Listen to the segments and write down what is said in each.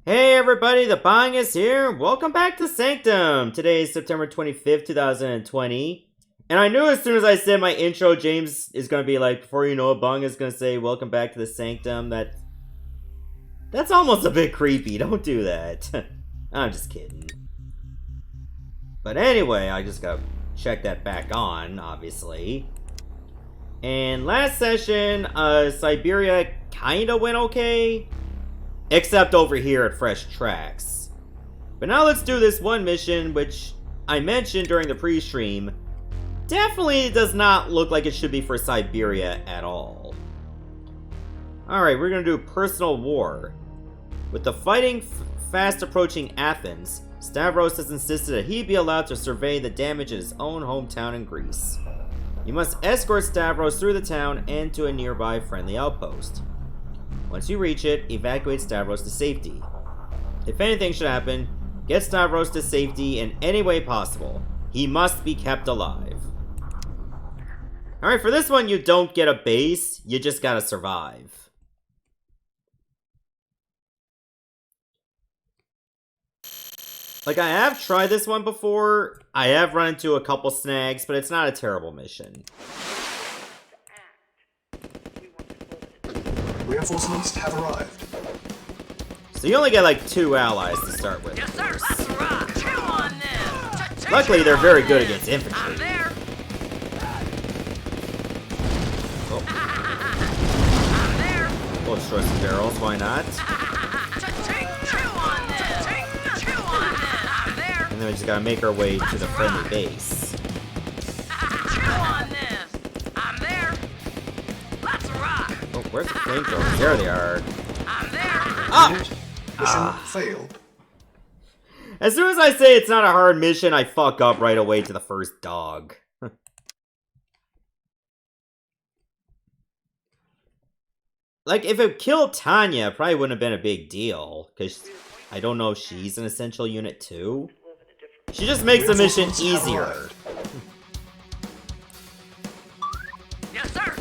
Hey everybody, the Bang is here. Welcome back to Sanctum. Today is September 25th, 2020. And I knew as soon as I said my intro, James is going to be like, before you know it, Bang is going to say, welcome back to the Sanctum. That's almost a bit creepy. Don't do that. I'm just kidding. But anyway, I just got to check that back on, obviously. And last session, Siberia kind of went okay. Except over here at Fresh Tracks. But now let's do this one mission, which I mentioned during the pre-stream. Definitely does not look like it should be for Siberia at all. Alright, we're gonna do personal war. With the fighting fast approaching Athens, Stavros has insisted that he be allowed to survey the damage in his own hometown in Greece. You must escort Stavros through the town and to a nearby friendly outpost. Once you reach it, evacuate Stavros to safety. If anything should happen, get Stavros to safety in any way possible. He must be kept alive. Alright, for this one, you don't get a base, you just gotta survive. Like, I have tried this one before. I have run into a couple snags, but it's not a terrible mission. Reinforcements have arrived. So you only get like 2 allies to start with. Yes, sir. Let's rock. Chew on them. Luckily, they're very good against infantry. I'm there. Oh. I'm there. We'll destroy some barrels, why not? Chew on them. Chew on them. I'm there. And then we just gotta make our way to the friendly base. Chew on them. I'm there. Let's rock. Oh, where's the flamethrowers? There they are. I'm there. Ah! Mission failed. As soon as I say it's not a hard mission, I fuck up right away to the first dog. Like, if it killed Tanya, it probably wouldn't have been a big deal. Because I don't know if she's an essential unit too. She just makes the mission easier. Yes, sir.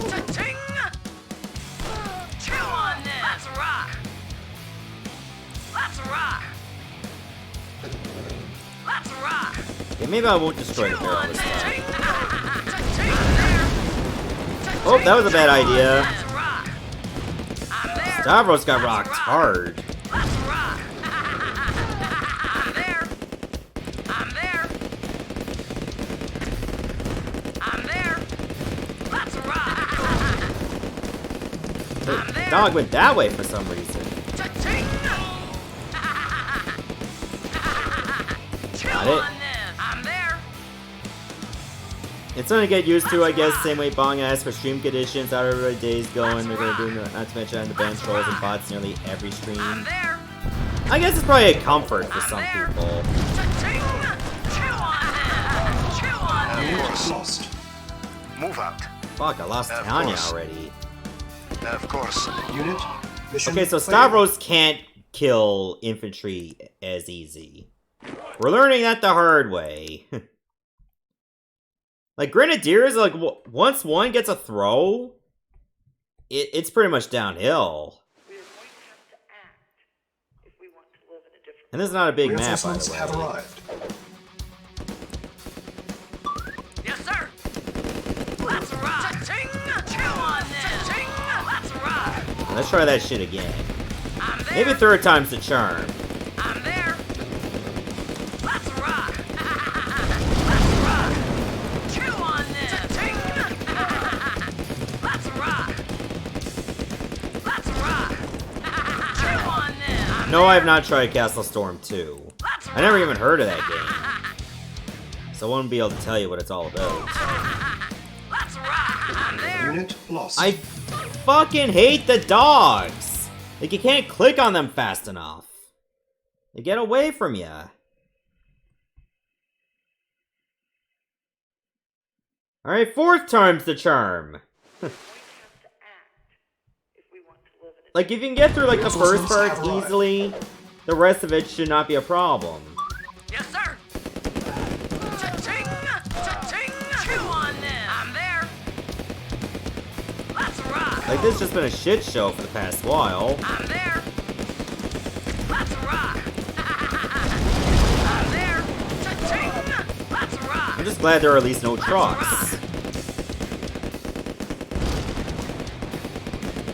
Cha-ching. Chew on them. Let's rock. Let's rock. Let's rock. Okay, maybe I won't destroy the barrel this time. Oh, that was a bad idea. I'm there. Stavros got rocked hard. Let's rock. I'm there. I'm there. I'm there. Let's rock. The dog went that way for some reason. Cha-ching. Got it. I'm there. It's something to get used to, I guess, same way Bong asked for stream conditions, how every day's going. They're gonna do, not to mention the band trolls and bots nearly every stream. I'm there. I guess it's probably a comfort for some there. people. Cha-ching. Chew on them. Chew on them. Unit lost. Move out. Fuck, I lost Of Tanya course. already. Of course. Unit mission Okay, so failed. Stavros can't kill infantry as easy. We're learning that the hard way. Like, Grenadiers, like, once one gets a throw, it's pretty much downhill. And this is not a big map, by Reinforcements the have way. arrived. Yes, sir. Let's rock. Cha-ching. Chew on them. Cha-ching. Let's rock. Let's try that shit again. I'm there. Maybe third time's the charm. I'm there. Let's rock. Let's rock. Chew on them. Cha-ching. Let's rock. Let's rock. Chew on them. No, I have not tried Castle Storm 2. Let's I never even heard of that game. So I won't be able to tell you what it's all about. Let's rock. I'm there. Unit lost. I fucking hate the dogs! Like, you can't click on them fast enough. They get away from you. Alright, fourth time's the charm. Like, if you can get through, like, the first part easily, the rest of it should not be a problem. Yes, sir. Cha-ching. Cha-ching. Chew on them. I'm there. Let's rock. Like, this has just been a shit show for the past while. I'm there. I'm just glad there are at least no trucks.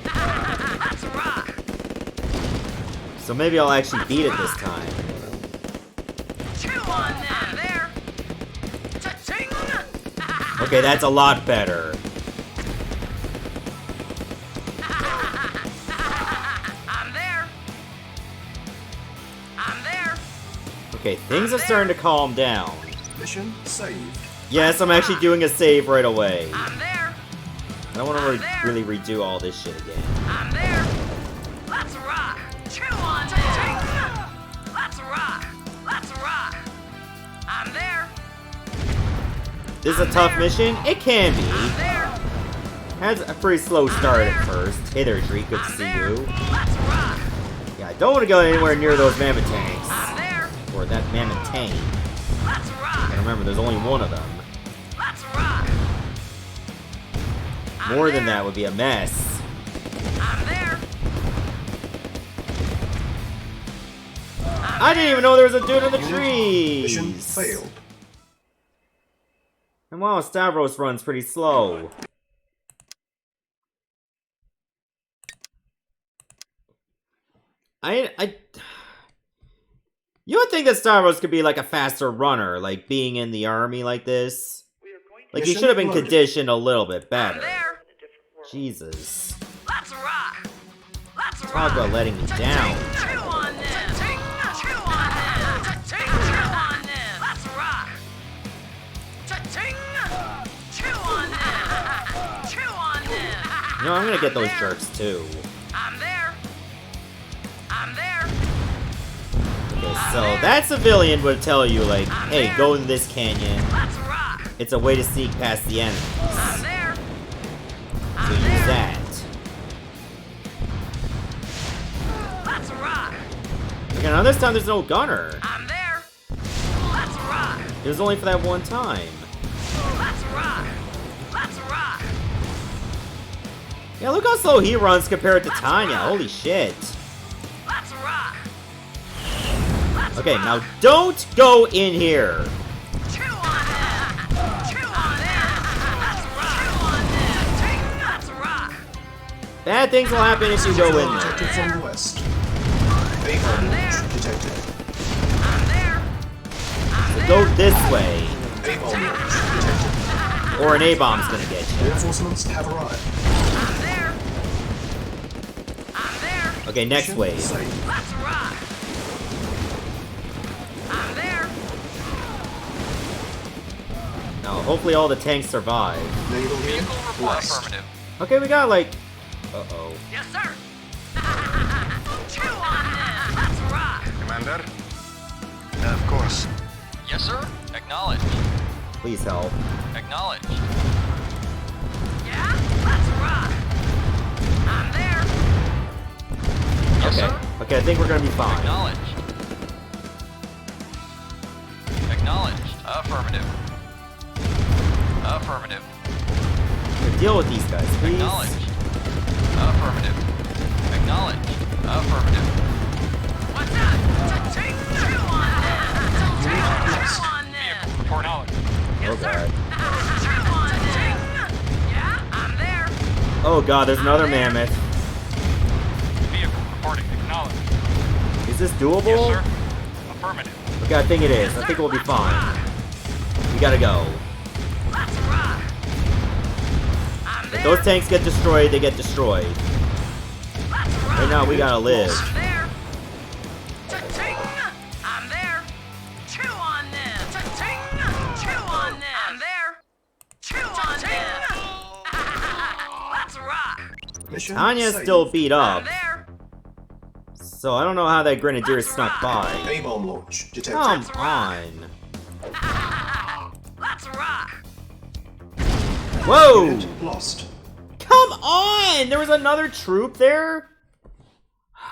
Let's rock. So maybe I'll actually beat it this time. Chew on them. There. Cha-ching. Okay, that's a lot better. I'm there. I'm there. Okay, things are starting to calm down. Mission saved. Yes, I'm actually doing a save right away. I'm there. I don't want to really redo all this shit again. I'm there. Let's rock. Chew on them. Let's rock. Let's rock. I'm there. This is a tough mission? It can be. I'm there. Has a pretty slow start at first. Hey there, Dreek, good to see you. Let's rock. Yeah, I don't want to go anywhere near those mammoth tanks. I'm there. Or that mammoth tank. Let's rock. And remember, there's only one of them. Let's rock. More than that would be a mess. I'm there. I didn't even know there was a dude in the Mission trees! failed. And wow, Stavros runs pretty slow. You would think that Stavros could be like a faster runner, like being in the army like this. Like he Mission should have been loaded. conditioned a little bit I'm better. there. Jesus. Let's rock. Let's rock. Talk about letting me down. Chew on them. Chew on them. Chew on them. Let's rock. Cha-ching. Chew on them. Chew on them. You know, I'm gonna get those jerks too. I'm there. I'm there. Okay, so that civilian would tell you, like, hey, go in this canyon. Let's rock. It's a way to sneak past the enemies. I'm there. So I'm use there. that. Let's rock. Okay, now this time there's no gunner. I'm there. Let's rock. It was only for that one time. Let's rock. Let's rock. Yeah, look how slow he runs compared to Tanya. Holy shit. Let's rock. Okay, now don't go in here. Chew on them. Chew on them. Let's rock. Chew on them. Let's rock. Bad things will happen if you go in there. Detected from the west. A-bomb launch detected. I'm there. I'm Go there. this way, A-bomb launch detected. or an A-bomb's gonna get you. Reinforcements have arrived. I'm there. I'm there. Okay, next Mission wave. saved. Let's rock. I'm there. Now, hopefully all the tanks survive. Naval unit lost. Affirmative. Okay, we got like... Uh-oh. Yes, sir. Chew on them. Let's rock. Commander? Of course. Yes, sir. Acknowledged. Please help. Acknowledged. Yeah? Let's rock. I'm there. Yes, Okay. sir. Okay, I think we're gonna be fine. Acknowledged. Acknowledged. Affirmative. Affirmative. Deal with these guys, please. Acknowledged. Affirmative. Acknowledged. Affirmative. What's that? Cha-ching. Chew on them. Chew on them. Report knowledge. Oh Yes, sir. god. Chew on them. Yeah? I'm there. Oh god, there's another mammoth. Vehicle reporting. Acknowledged. Is this doable? Affirmative. Okay, I think it is. I think we'll be fine. We gotta go. Let's rock. I'm If there. those tanks get destroyed, they get destroyed. Let's rock. Right now, we gotta live. I'm there. Cha-ching. I'm there. Chew on them. Cha-ching. Chew on them. I'm there. Chew on them. Let's rock. Mission Tanya's saved. still beat I'm up, there. so I don't know how that grenadier snuck by. A-bomb launch detected. Come on. Let's rock. Whoa! Unit lost. Come on! There was another troop there?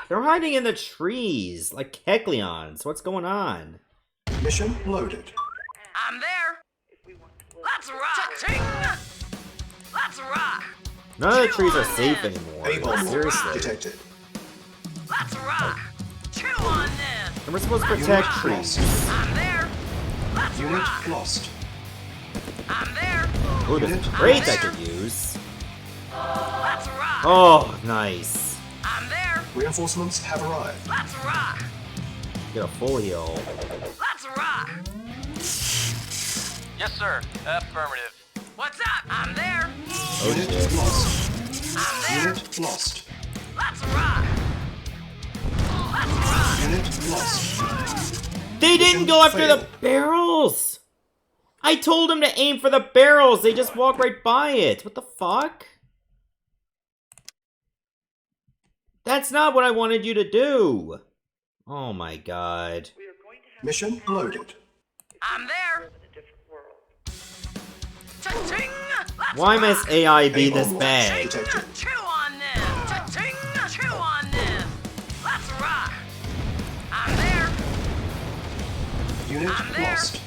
They're hiding in the trees, like Kekleons. What's going on? Mission loaded. I'm there. Let's rock. Cha-ching. Let's rock. None of the trees are safe anymore. A-bomb launch Seriously. detected. Let's rock. Chew on them. And we're supposed to protect Unit trees. lost. I'm there. Let's Unit rock. lost. I'm there. Ooh, there's crates I could use. Let's rock. Oh, nice. I'm there. Reinforcements have arrived. Let's rock. Get a full heal. Let's rock. Yes, sir. Affirmative. What's up? I'm there. Oh Unit shit. lost. I'm there. Unit lost. Let's rock. Let's rock. Unit lost. They didn't go after the failed. barrels! I told them to aim for the barrels! They just walk right by it! What the fuck? That's not what I wanted you to do! Oh my god. Mission loaded. I'm there. Cha-ching! Let's Why rock. must AI be this Able. bad? Cha-ching! Chew on this. Cha-ching! Chew on this. Let's rock. I'm there. Unit I'm there. lost.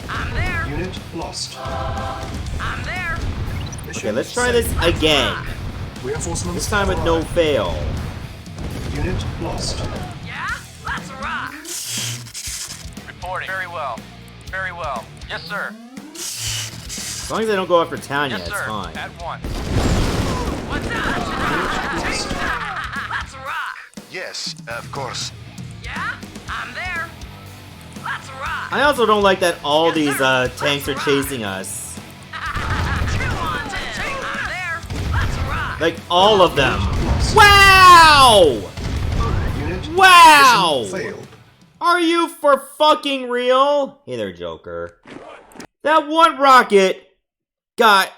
I'm there. Unit lost. I'm there. Mission Okay, let's try this failed. again. Reinforcements This time with have no arrived. fail. Unit lost. Yeah? Let's rock. Reporting. Very well. Very well. Yes, sir. As long as they don't go after Tanya, Yes, it's sir. fine. At once. What's up? Lost. Let's rock. Yes, of course. Yeah? I'm there. Let's rock. I also don't like that all these tanks are chasing us. Chew on this. I'm there. Let's rock. Like, all of them. Lost. Wow! Unit Wow! mission failed. Are you for fucking real? Hey there, Joker. That one rocket got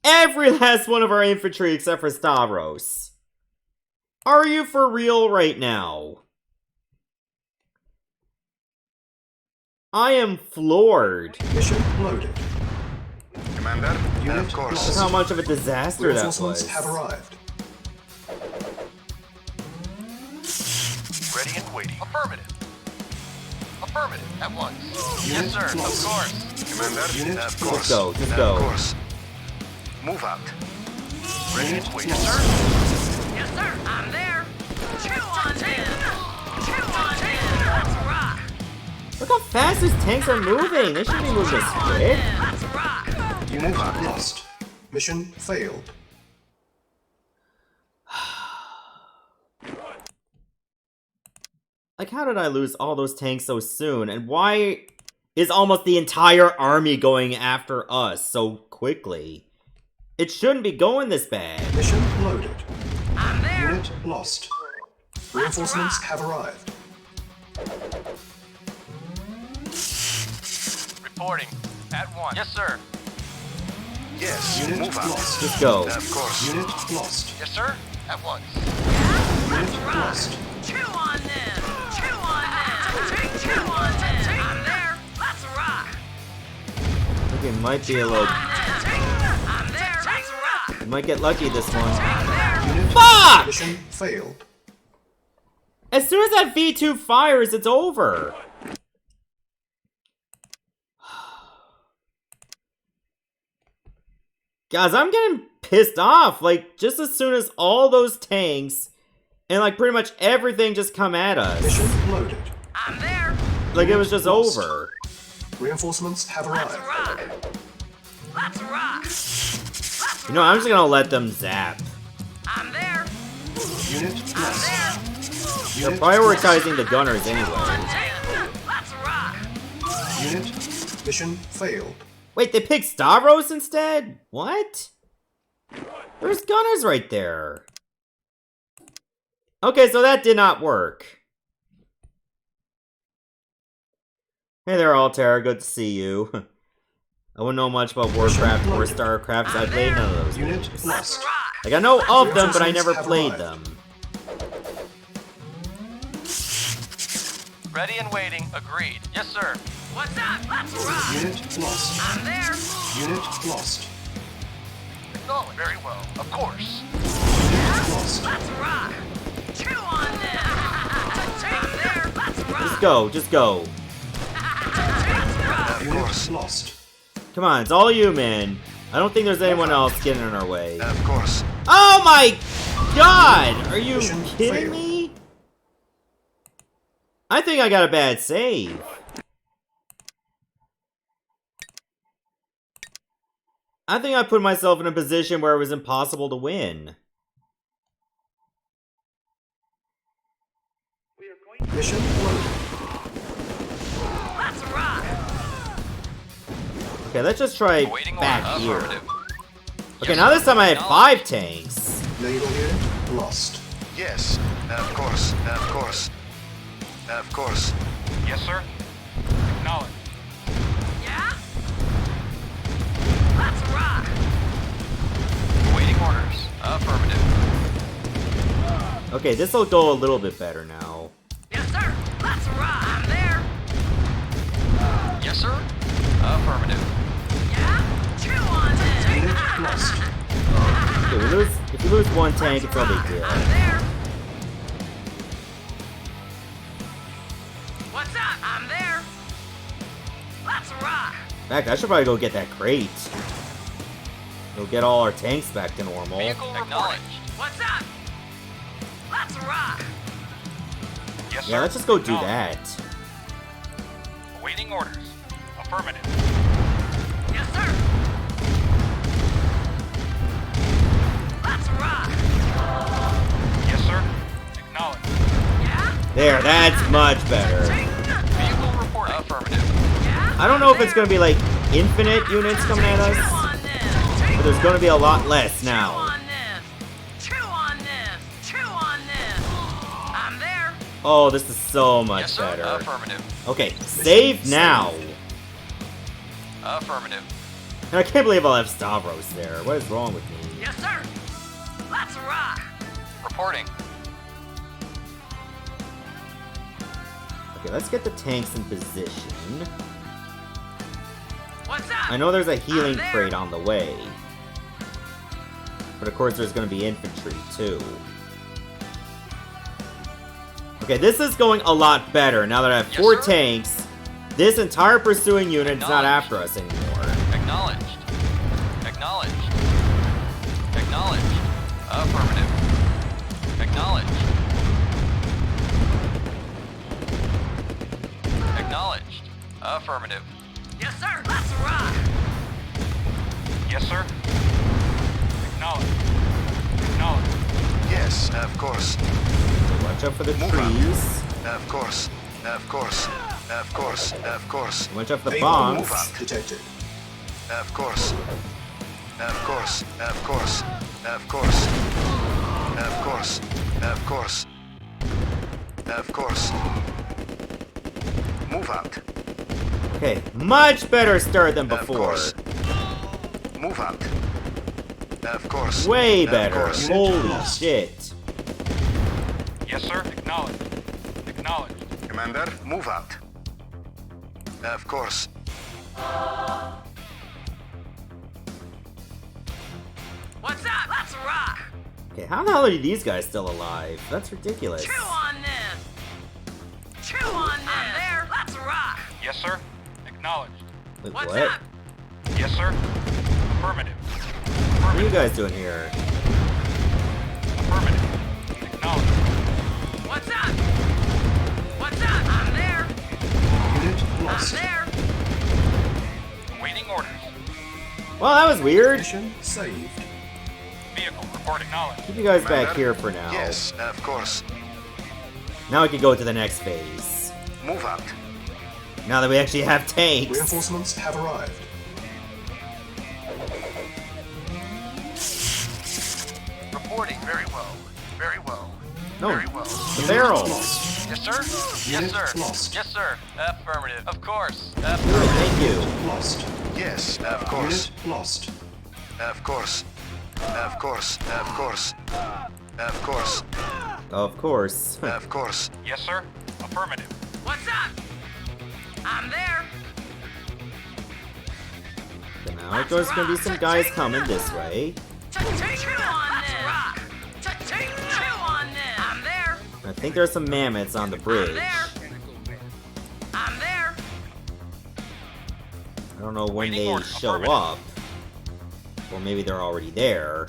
every last one of our infantry except for Stavros. Are you for real right now? I am floored. Mission loaded. Commander, Unit of course. Look how much of a disaster that Reinforcements was. have arrived. Ready and waiting. Affirmative. Affirmative. At once. Unit Yes, sir. Of lost. course. Commander, Unit of course. go, just Of go. course. Move out. Ready Unit and waiting. lost. Yes, sir. Yes, sir. I'm there. Chew on this. Chew on this. Let's rock. Look how fast these tanks are moving. They shouldn't be moving this quick. Let's rock. Unit lost. Mission failed. Like, how did I lose all those tanks so soon? And why is almost the entire army going after us so quickly? It shouldn't be going this bad. Mission loaded. I'm there. Unit lost. Reinforcements have arrived. Reporting. At once. Yes, sir. Yes, Unit move out. lost. Just go. Of course. Unit lost. Yes, sir. At once. Unit lost. Chew on this. Chew on this. Chew on this. I'm there. Let's rock. I think it might be a little... I'm there. Let's rock. We might get lucky this one. I'm there. Unit Fuck! mission failed. As soon as that V2 fires, it's over. Guys, I'm getting pissed off. Like, just as soon as all those tanks and, like, pretty much everything just come at us. Mission loaded. I'm there. Like, it was just Lost. over. Reinforcements have Let's arrived. rock. Let's rock. Let's You know, I'm just gonna let them zap. I'm there. Unit I'm lost. there. They're Unit prioritizing the gunners anyway. Let's rock. lost. Unit mission failed. Wait, they picked Stavros instead? What? There's gunners right there. Okay, so that did not work. Hey there, Altair. Good to see you. I wouldn't know much about Warcraft or StarCraft, so I played none of those Unit games. lost. Rock. Like, I know of them, but I never Have played arrived. them. Ready and waiting. Agreed. Yes, sir. What's up? Let's rock. Unit lost. I'm there. Unit lost. Acknowledge. Very well. Of course. Unit lost. Let's rock. Chew on this. I'm there. Let's rock. Just go, just go. Let's rock. Of Unit course. lost. Come on, it's all you, man. I don't think there's anyone else getting in our way. Of course. Oh my god! Are you Mission kidding failed. me? I think I got a bad save. I think I put myself in a position where it was impossible to win. Mission loaded. Let's rock. Okay, let's just try Awaiting back order. here. Affirmative. Okay, Yes, now sir. this time I had 5 tanks. Naval unit lost. Yes, of course, of course. Of course. Yes, sir. Acknowledged. Yeah? Let's rock. Awaiting orders. Affirmative. Okay, this will go a little bit better now. Yes, sir. Let's rock. I'm there. Yes, sir. Affirmative. Yeah? Chew on this. Unit lost. Okay, if we lose 1 tank, it's no big deal. I'm there. What's up? I'm there. Let's rock. In fact, I should probably go get that crate. We'll get all our tanks back to normal. Vehicle acknowledged. What's up? Let's rock. Yes, sir. Yeah, let's just go do Acknowledged. that. Awaiting orders. Affirmative. Yes, sir. Let's rock. Yes, sir. Acknowledged. Yeah? There, that's much better. Ting. Vehicle reporting. Affirmative. Yeah? I don't know if it's gonna be like infinite units coming at Chew us, on this. Ting. but there's gonna be a lot less Chew now. on this. Chew on this. Chew on this. I'm there. Oh, this is so much Yes, sir. better. Affirmative. Okay, save now. Affirmative. I can't believe I'll have Stavros there. What is wrong with me? Yes, sir. Let's rock. Reporting. Okay, let's get the tanks in position. What's up? I know there's a healing I'm there. crate on the way. But of course there's gonna be infantry too. Okay, this is going a lot better now that I have Yes, 4 sir. tanks. This entire pursuing unit is not Acknowledged. after us anymore. Acknowledged. Acknowledged. Acknowledged. Affirmative. Acknowledged. Acknowledged. Affirmative. Yes, sir. Let's rock. Yes, sir. Acknowledged. Acknowledged. Yes, of course. Watch out for the Move out. trees. Of course. Of course. Of course. Of course. Watch out for the Naval bombs. moves detected. Of course. Of course. Of course. Of course. Of course. Of course. Of course. Move out. Okay, much better start than Of before. course. Move out. Of course. Way Of better. course. Holy shit. Yes, sir. Acknowledged. Acknowledged. Commander, move out. Of course. What's up? Let's rock. Okay, how the hell are these guys still alive? That's ridiculous. Chew on this. Chew on this. I'm there. Let's rock. Yes, sir. Acknowledged. Wait, What's what? up? Yes, sir. Affirmative. What are you guys doing here? Affirmative. Acknowledged. What's up? What's up? I'm there. Unit I'm lost. there. Awaiting orders. Well, that was weird. Mission saved. Vehicle report acknowledged. Keep you guys back Commander? here for now. Yes, of course. Now we can go to the next phase. Move out. Now that we actually have tanks. Reinforcements have arrived. Reporting very well. Very well. No, Very well. the barrels. Lost. Yes, sir. Yes, Unit sir. lost. Yes, sir. Affirmative. Of course. Good, Affirmative. thank you. Lost. Yes, of course. Unit lost. Of course. Of course. Of course. Of course. Of course. Of course. Yes, sir. Affirmative. What's up? I'm there. So now there's gonna be some guys coming this way. Chew on this. Rock. Chew on this. I'm there. I think there's some mammoths on the I'm bridge. there. I'm there. I don't know when Waiting they order. show Affirmative. up. Or maybe they're already there.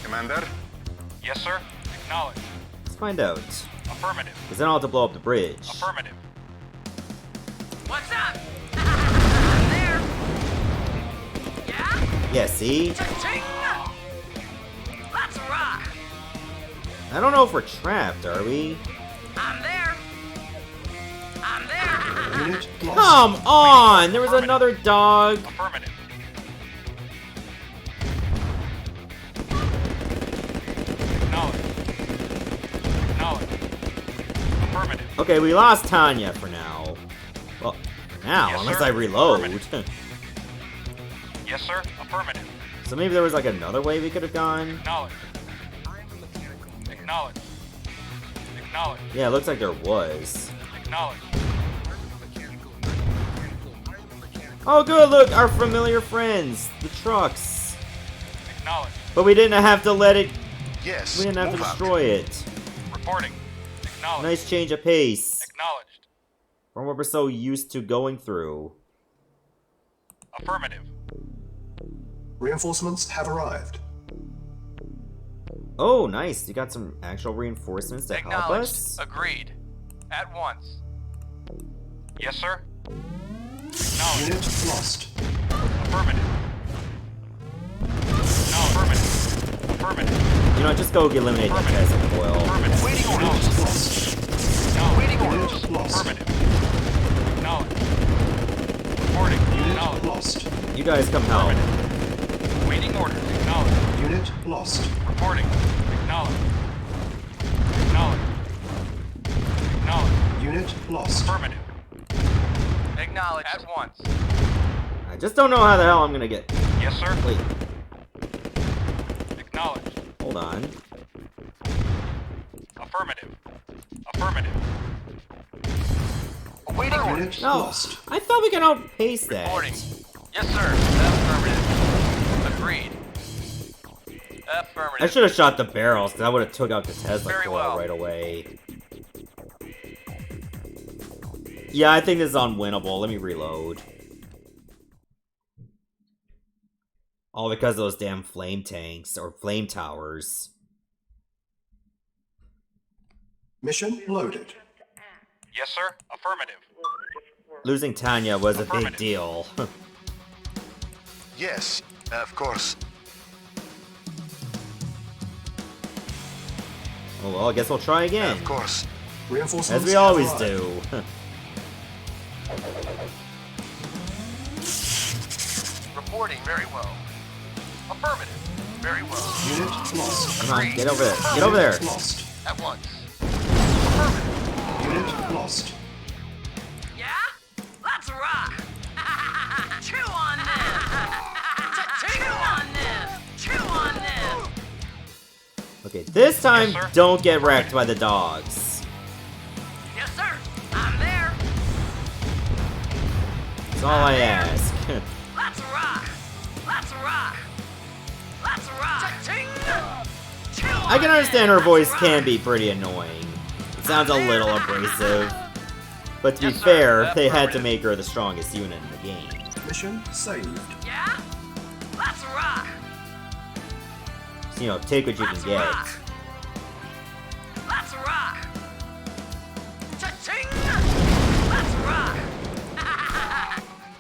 Commander, Yes, sir. Acknowledged. Let's find out. Affirmative. Because then I'll have to blow up the bridge. Affirmative. What's up? I'm there. Yeah? Yeah, see? Cha-ching! Let's rock! I don't know if we're trapped, are we? I'm there. I'm there. Unit lost. Come on! There was another dog. Affirmative. Acknowledge. Affirmative. Okay, we lost Tanya for now. Well, for now, Yes, unless sir. I reload. Yes, sir. Affirmative. So maybe there was like another way we could have gone? Acknowledge. Acknowledge. Acknowledge. Yeah, it looks like there was. Acknowledge. Oh good, look, our familiar friends, the trucks. Acknowledge. But we didn't have to let it, Yes. we didn't have to move out. destroy it. Reporting. Acknowledge. Nice change of pace Acknowledged. from what we're so used to going through. Affirmative. Reinforcements have arrived. Oh, nice, you got some actual reinforcements to help us? Agreed. At once. Yes, sir. Acknowledged. Unit lost. Affirmative. No, affirmative. Affirmative. You know, just go eliminate that Tesla coil. Affirmative. Waiting Unit orders. lost. No. Waiting orders. Unit lost. Affirmative. Acknowledged. Reporting. Unit Acknowledged. lost. You guys come help. Affirmative. Waiting orders. Acknowledged. Unit lost. Reporting. Acknowledged. Acknowledged. Acknowledged. Unit lost. Affirmative. Acknowledged. At once. I just don't know how the hell I'm gonna get... Yes, sir. Wait, Acknowledged. hold on. Affirmative. Affirmative. Waiting orders. Unit No, lost. I thought we could outpace that. Reporting. Yes, sir. Affirmative. Agreed. Affirmative. I should have shot the barrels, because I would have took out the Tesla Very coil well. right away. Yeah, I think this is unwinnable. Let me reload. All because of those damn flame tanks, or flame towers. Mission loaded. Yes, sir. Affirmative. Losing Tanya was a big Affirmative. deal. Yes, of course. Oh well, I guess we'll try again. Of course. Reinforcements As we have always arrived. do. Reporting very well. Affirmative. Very well. Unit lost. Come on, get over there. Get over there. Unit lost. At once. Unit lost. Yeah? Let's rock! Chew on this! Chew on this! Chew on this! Okay, this time, Yes, sir. don't get wrecked by the dogs. Yes, sir! I'm there! That's all I ask. Let's rock! Let's rock! Let's rock! Cha-ching! Chew I can on understand this. her voice Let's can rock. be pretty annoying. It sounds a little abrasive. But to be Yes, sir. fair, they had to Affirmative. make her the strongest unit in the game. Mission saved. Yeah? Let's rock! So, you know, take what you can Let's get. rock! Let's rock! Cha-ching! Let's rock!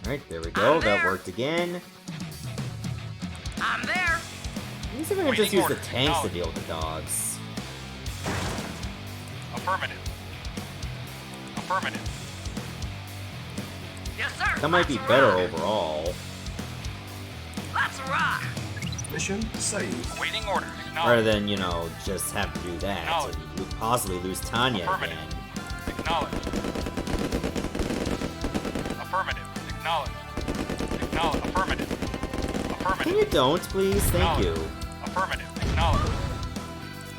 Alright, there we go. I'm That there. worked again. I'm there! Let me see if I can just Waiting use the orders. tanks to Acknowledged. deal with the dogs. Affirmative. Affirmative. Yes, sir! That might be Let's better rock. overall. Let's rock! Mission saved. Awaiting orders. Rather Acknowledged. than, you know, just have to do that. Acknowledged. And you possibly lose Tanya Affirmative. again. Acknowledged. Affirmative. Acknowledged. Acknowledged. Affirmative. Can Affirmative. you don't, please? Thank you. Affirmative. Acknowledged.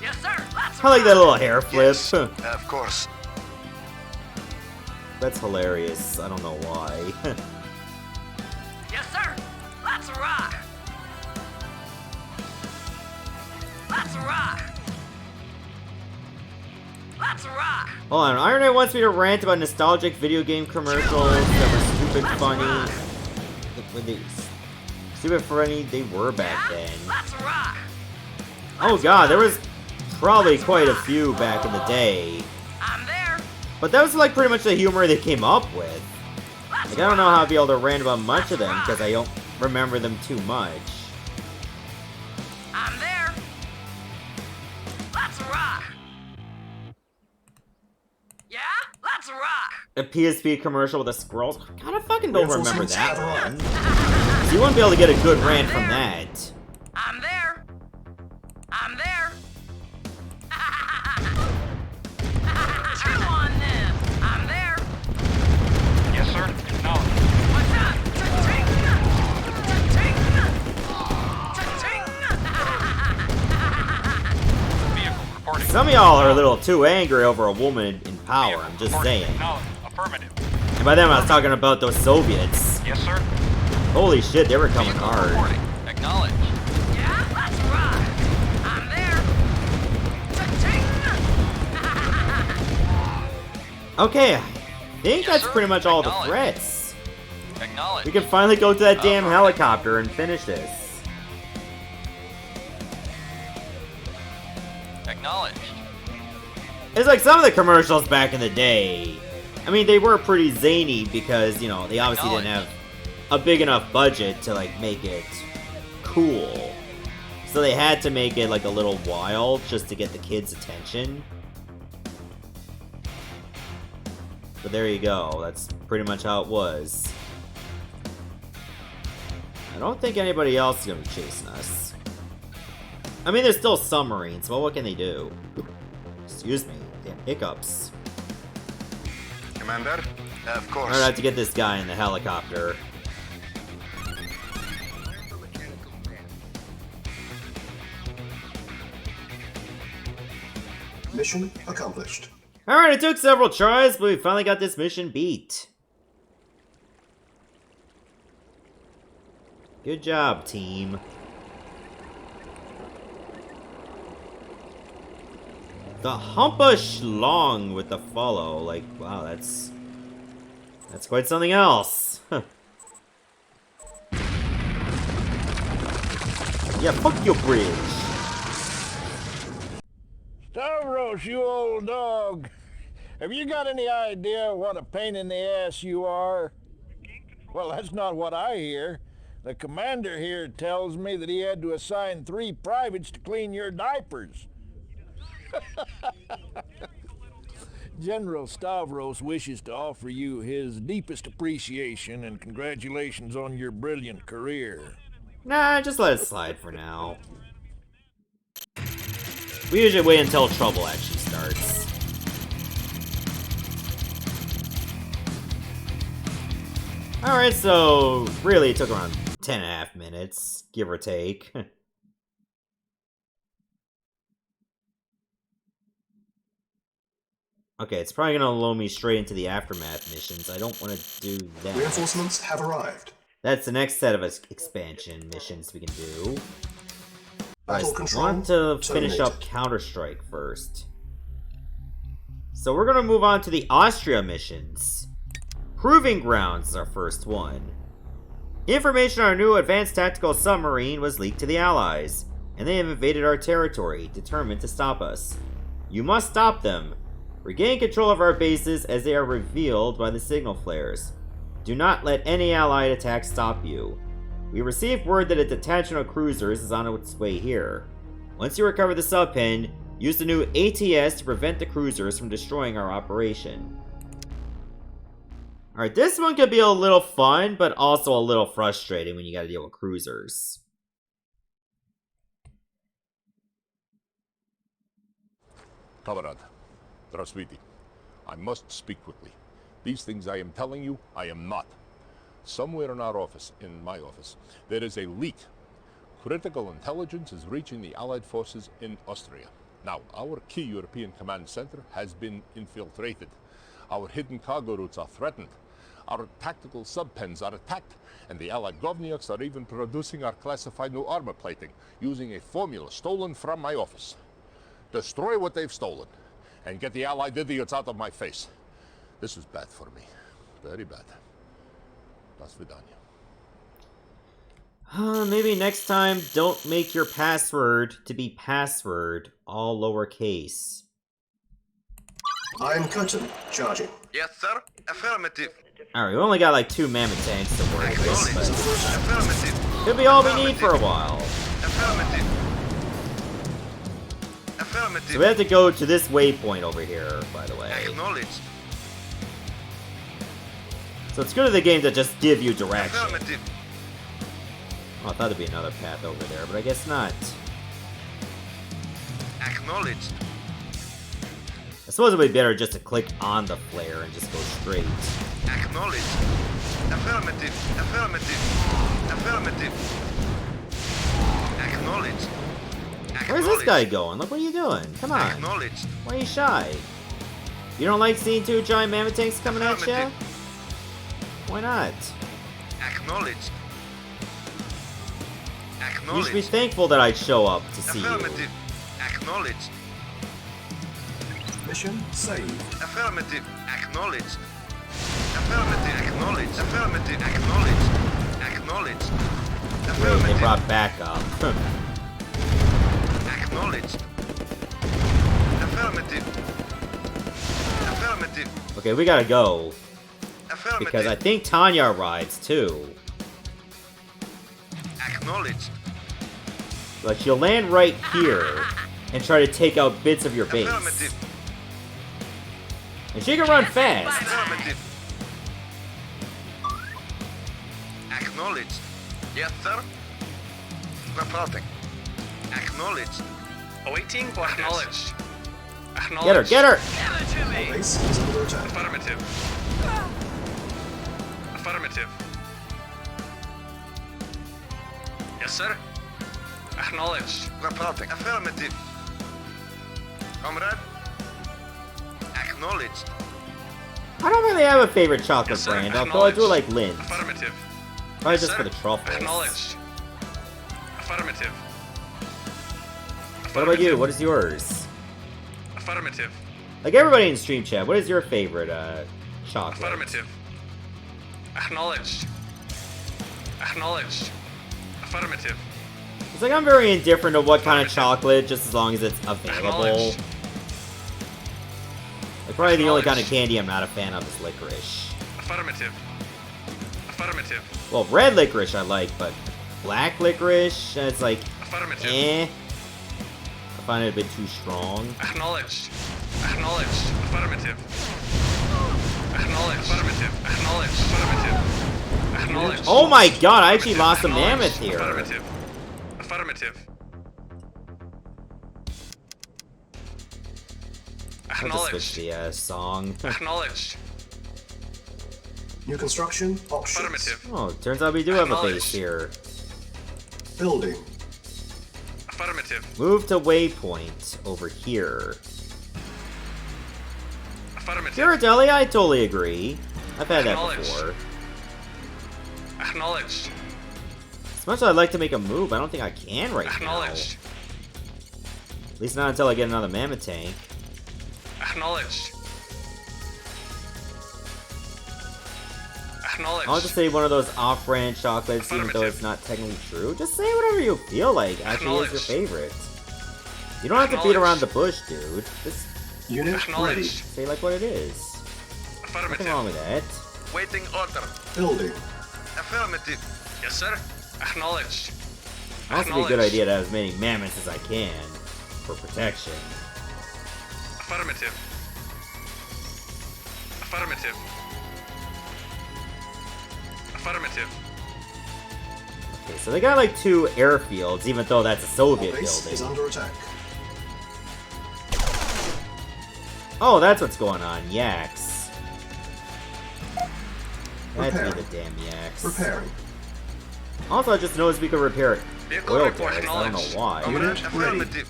Yes, sir! Let's I like rock. that little hair flip. Yes, of course. That's hilarious. I don't know why. Yes, sir! Let's rock! Let's rock! Let's rock! Hold on, Iron Knight wants me to rant about nostalgic video game commercials that were stupid funny. When they stupid funny they were back Yeah? then. Let's rock! Oh god, there was probably quite a few back in the day. I'm there! But that was like pretty much the humor they came up with. Let's Like I don't know how I'd be able to rant about much of them because I don't remember them too much. let's rock! A PSP commercial with a squirrel. I kind of fucking don't remember Reinforcements that have one. arrived. So you wouldn't be able to get a good rant from that. I'm there. I'm there. Chew on them. I'm there. Yes, sir. No. What's up? Cha-ching! Cha-ching! Cha-ching! Vehicle reporting. Some of y'all are a little too angry over a woman in power, Vehicle I'm just reporting. saying. No. Affirmative. And by them I was talking about those Soviets. Yes, sir. Holy shit, they were coming Vehicle hard. reporting. Acknowledged. Yeah, let's rock. I'm there. Cha-ching! Okay, I think Yes, that's sir. pretty much all the Acknowledged. threats. Acknowledged. We can finally go to that damn Affirmative. helicopter and finish this. Acknowledged. It's like some of the commercials back in the day. I mean, they were pretty zany because, you know, they obviously didn't have a big enough budget to, like, make it cool. So they had to make it, like, a little wild just to get the kids' attention. But there you go. That's pretty much how it was. I don't think anybody else is going to be chasing us. I mean, there's still submarines, but what can they do? Excuse me. Damn hiccups. Commander? Of course. I'm gonna have to get this guy in the helicopter. Mission accomplished. Alright, it took several tries, but we finally got this mission beat. Good job, team. The Humpa Schlong with the follow. Like, wow, that's quite something else. Yeah, fuck your bridge. Stavros, you old dog. Have you got any idea what a pain in the ass you are? Well, that's not what I hear. The commander here tells me that he had to assign 3 privates to clean your diapers. General Stavros wishes to offer you his deepest appreciation and congratulations on your brilliant career. Nah, just let it slide for now. We usually wait until trouble actually starts. Alright, so really it took around 10.5 minutes, give or take. Okay, it's probably gonna load me straight into the aftermath missions. I don't want to do that. Reinforcements have arrived. That's the next set of expansion missions we can do. Battle I control want to finish up terminated. Counterstrike first. So we're gonna move on to the Austria missions. Proving Grounds is our first one. Information on our new advanced tactical submarine was leaked to the Allies, and they have invaded our territory, determined to stop us. You must stop them. Regain control of our bases as they are revealed by the signal flares. Do not let any Allied attack stop you. We received word that a detachment of cruisers is on its way here. Once you recover the subpin, use the new ATS to prevent the cruisers from destroying our operation. Alright, this one could be a little fun, but also a little frustrating when you gotta deal with cruisers. Kamarad, Здравствуйте. I must speak quickly. These things I am telling you, I am not. Somewhere in our office, in my office, there is a leak. Critical intelligence is reaching the Allied forces in Austria. Now, our key European command center has been infiltrated. Our hidden cargo routes are threatened. Our tactical subpens are attacked, and the Allied Govniaks are even producing our classified new armor plating, using a formula stolen from my office. Destroy what they've stolen, and get the Allied idiots out of my face. This is bad for me. Very bad. До свидания. Maybe next time, don't make your password to be password, all lowercase. I'm Curtin, charging. Yes, sir. Affirmative. Alright, we only got like 2 mammoth tanks to work with, Acknowledged. but Affirmative. could be all we need for a while. Affirmative. Affirmative. So we have to go to this waypoint over here, by the way. Acknowledged. So it's good of the game to just give you direction. Affirmative. Oh, I thought there'd be another path over there, but I guess not. Acknowledged. I suppose it would be better just to click on the flare and just go straight. Acknowledged. Affirmative. Affirmative. Affirmative. Acknowledged. Where's this guy going? Look, what are you doing? Come on. Acknowledged. Why are you shy? You don't like seeing two giant mammoth tanks coming at you? Affirmative. Why not? Acknowledged. You should be Acknowledged. thankful that I'd show up to see you. Affirmative. Acknowledged. Mission saved. Affirmative. Acknowledged. Affirmative. Acknowledged. Affirmative. Acknowledged. Acknowledged. Great, they Affirmative. brought backup. Acknowledged. Affirmative. Affirmative. Okay, we gotta go. Affirmative. Because I think Tanya arrives too. Acknowledged. But she'll land right here and try to take out bits of your base. Affirmative. And she can run fast. Affirmative. Acknowledged. Yes, sir. Reporting. Acknowledged. Awaiting orders. Acknowledged. Acknowledged. Get her, get her! Give it to Our me. base is under attack. Affirmative. Affirmative. Yes, sir. Acknowledged. Reporting. Affirmative. Comrade. Acknowledged. I don't really have a favorite chocolate Yes, sir. brand, although I do Acknowledged. like Lindt. Affirmative. Probably Yes, just sir. for the truffles. Acknowledged. Affirmative. What about you? What is yours? Affirmative. Like everybody in stream chat, what is your favorite chocolate? Affirmative. Acknowledged. Acknowledged. Affirmative. It's like I'm very indifferent to what kind of chocolate, just as long as it's available. Acknowledged. Like probably the only kind of Acknowledged. candy I'm not a fan of is licorice. Affirmative. Affirmative. Well, red licorice I like, but black licorice, it's like, Affirmative. eh. I find it a bit too strong. Acknowledged. Acknowledged. Affirmative. Acknowledged. Affirmative. Acknowledged. Affirmative. Acknowledged. Oh my god, I actually lost a Acknowledged. mammoth here. Affirmative. Affirmative. I'll just switch Acknowledged. the song. Acknowledged. New construction options. Affirmative. Oh, turns out we do have a base Acknowledged. here. Building. Affirmative. Move to waypoint over here. Affirmative. Ghirardelli, I totally agree. I've had that Acknowledged. before. Acknowledged. As much as I'd like to make a move, I don't think I can right now. Acknowledged. At least not until I get another mammoth tank. Acknowledged. Acknowledged. I'll just say one of those off-brand chocolates, even though Affirmative. it's not technically true. Just say whatever you feel like actually is your Acknowledged. favorite. You don't have to beat around the bush, dude. Just Unit ready. Acknowledged. say like what it is. Nothing wrong Affirmative. with that. Waiting order. Building. Affirmative. Yes, sir. Acknowledged. Also, be a good Acknowledged. idea to have as many mammoths as I can for protection. Affirmative. Affirmative. Affirmative. Okay, so they got like 2 airfields, even though that's a Our Soviet base is building. under attack. Oh, that's what's going on. Yaks. That'd Repair. be the damn yaks. Repairing. Also, I just noticed we could repair Vehicle oil report barrels. I don't know acknowledged. why. Unit Comrade. ready. Affirmative.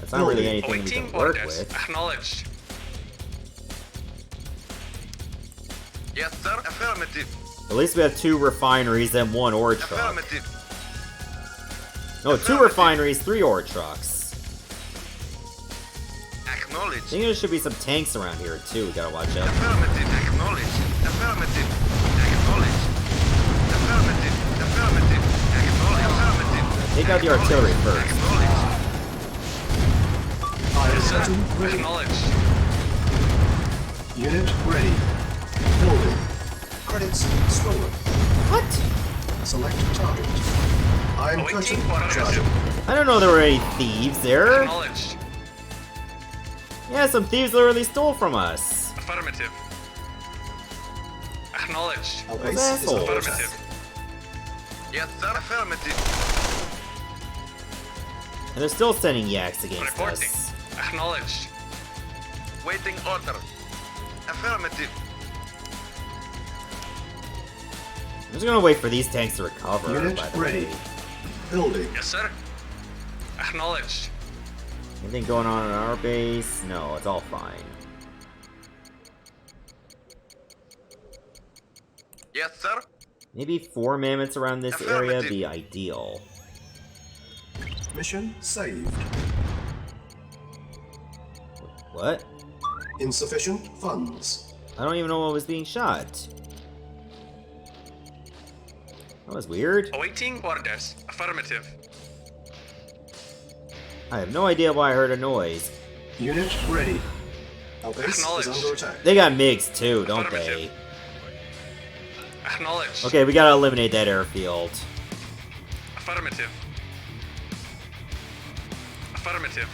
That's not really Building. anything we Awaiting can work orders. with. Acknowledged. Yes, sir. Affirmative. At least we have 2 refineries and 1 ore truck. Affirmative. No, 2 Affirmative. refineries, 3 ore trucks. I Acknowledged. think there should be some tanks around here too. We gotta watch out. Affirmative. Acknowledged. Affirmative. Acknowledged. Affirmative. Affirmative. Acknowledged. Affirmative. Take out the artillery first. Acknowledged. Iron Yes, sir. curtain ready. Acknowledged. Unit ready. Building. Credits stolen. What? Select target. Iron Awaiting curtain orders. charging. I don't know there were any thieves there. Acknowledged. Yeah, some thieves literally stole from us. Affirmative. Acknowledged. Our base is assholes. under Affirmative. attack. Yes, sir. Affirmative. And they're still sending yaks against Reporting. us. Acknowledged. Waiting order. Affirmative. I'm just gonna wait for these tanks to recover, Unit by the ready. way. Building. Yes, sir. Acknowledged. Anything going on in our base? No, it's all fine. Yes, sir. Maybe 4 mammoths around this area Affirmative. be ideal. Mission saved. What? Insufficient funds. I don't even know what was being shot. That was weird. Awaiting orders. Affirmative. I have no idea why I heard a noise. Unit ready. Our base is Acknowledged. under attack. They got MiGs too, don't they? Affirmative. Acknowledged. Okay, we gotta eliminate that airfield. Affirmative. Affirmative.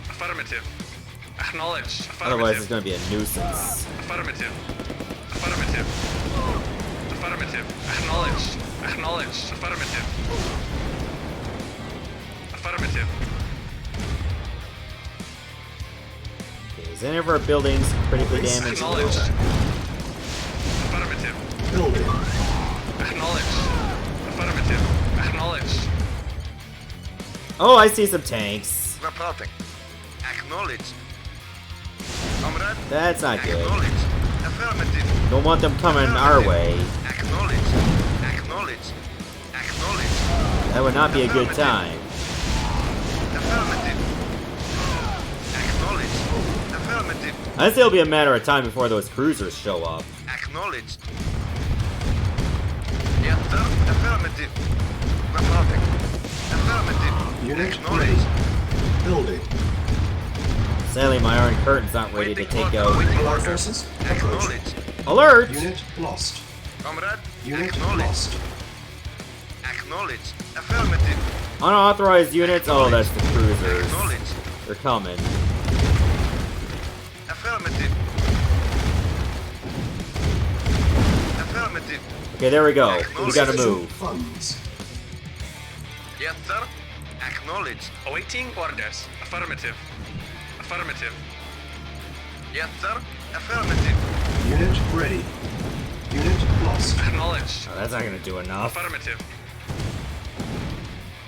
Affirmative. Acknowledged. Affirmative. Otherwise, it's gonna be a nuisance. Affirmative. Affirmative. Affirmative. Acknowledged. Acknowledged. Affirmative. Affirmative. Okay, is any of our buildings critically Base damaged? is under Acknowledged. attack. Affirmative. Building. Acknowledged. Affirmative. Acknowledged. Oh, I see some tanks. Reporting. Acknowledged. Comrade. That's not good. Acknowledged. Affirmative. Don't want them coming our way. Acknowledged. Acknowledged. Acknowledged. That would not be a good time. Affirmative. Acknowledged. Affirmative. I'd say it'll be a matter of time before those cruisers show up. Acknowledged. Yes, sir. Affirmative. Reporting. Affirmative. Unit Acknowledged. ready. Building. Sadly, my Iron Curtain's not ready to Waiting take order. out. Waiting Our order. forces approaching. Acknowledged. Alert! Unit lost. Comrade. Unit Acknowledged. lost. Acknowledged. Affirmative. Unauthorized units? Oh, that's the cruisers. Acknowledged. They're coming. Affirmative. Affirmative. Okay, there we go. We gotta Insufficient move. funds. Yes, sir. Acknowledged. Awaiting orders. Affirmative. Affirmative. Yes, sir. Affirmative. Unit ready. Unit lost. Acknowledged. Oh, that's not gonna do enough. Affirmative.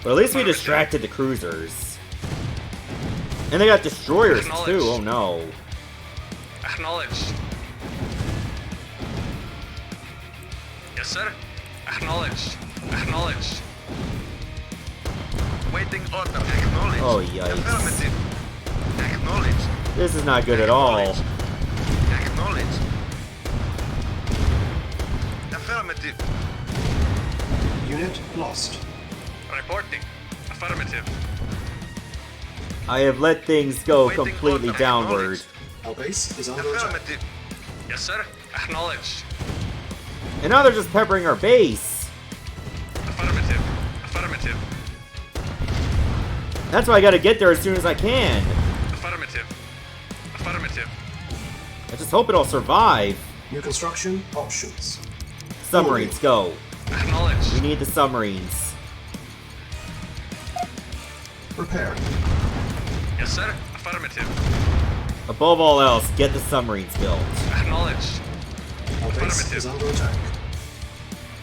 But at least we distracted the cruisers. And they got destroyers too, oh no. Acknowledged. Yes, sir. Acknowledged. Acknowledged. Waiting order. Acknowledged. Oh, yikes. Affirmative. Acknowledged. This is not good at all. Acknowledged. Affirmative. Unit lost. Reporting. Affirmative. I have let things go Waiting completely order. downward. Our base is under attack. Affirmative. Yes, sir. Acknowledged. And now they're just peppering our base. Affirmative. Affirmative. That's why I gotta get there as soon as I can. Affirmative. Affirmative. I just hope it'll survive. New construction options. Submarines, go. We Acknowledged. need the submarines. Repairing. Yes, sir. Affirmative. Above all else, get the submarines built. Acknowledged. Our base Affirmative. is under attack.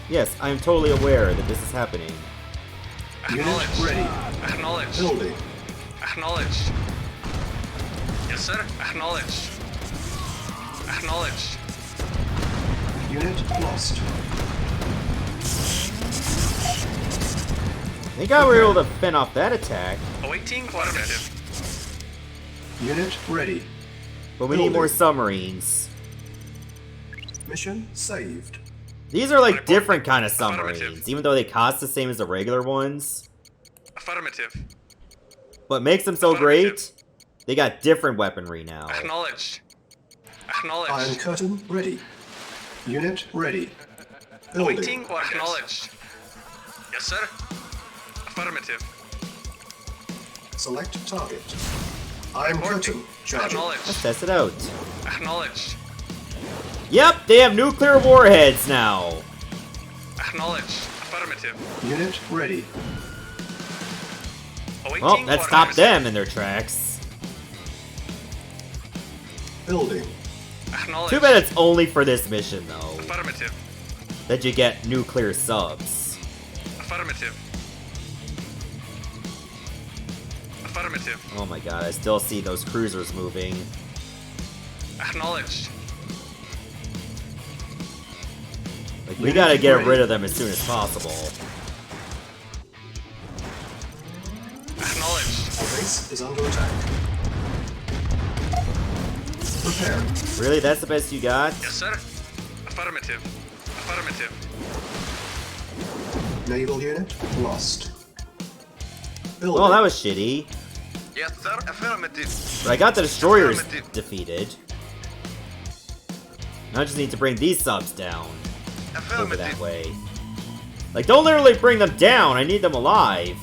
Yes, I am totally aware that this is happening. Unit Acknowledged. ready. Acknowledged. Building. Acknowledged. Yes, sir. Acknowledged. Acknowledged. Unit lost. Thank God we were able to fend off that attack, Awaiting affirmative. Unit ready. but we need Building. more submarines. Mission saved. These are like Report- different kind of Affirmative. submarines, even though they cost the same as the regular ones. Affirmative. What makes them so Affirmative. great? They got different weaponry now. Acknowledged. Iron Acknowledged. curtain ready. Unit ready. Building. Awaiting orders. Acknowledged. Yes, sir. Affirmative. Select target. I'm Captain. Charging. Acknowledged. Let's test it out. Acknowledged. Yep, they have nuclear warheads now. Acknowledged. Affirmative. Unit ready. Awaiting Well, that stopped orders. them in their tracks. Building. Acknowledged. Too bad it's only for this mission, though, Affirmative. that you get nuclear subs. Affirmative. Affirmative. Oh my god, I still see those cruisers moving. Acknowledged. Like, we gotta get rid of them as soon as possible. Acknowledged. Our base is under attack. Prepare. Really? That's the best you got? Yes, sir. Affirmative. Affirmative. Naval unit lost. Building. Well, that was shitty. Yes, sir. Affirmative. But I got the destroyers Affirmative. defeated. Now I just need to bring these subs down over that way. Like, don't literally bring them down, I need them alive.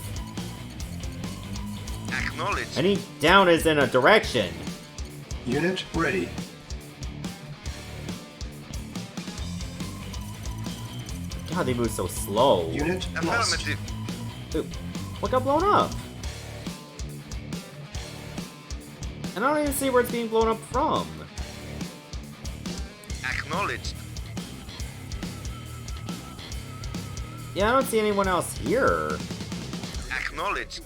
Acknowledged. I need down as in a direction. Unit ready. God, they move so slow. Unit lost. Affirmative. Dude, what got blown up? And I don't even see where it's being blown up from. Acknowledged. Yeah, I don't see anyone else here. Acknowledged.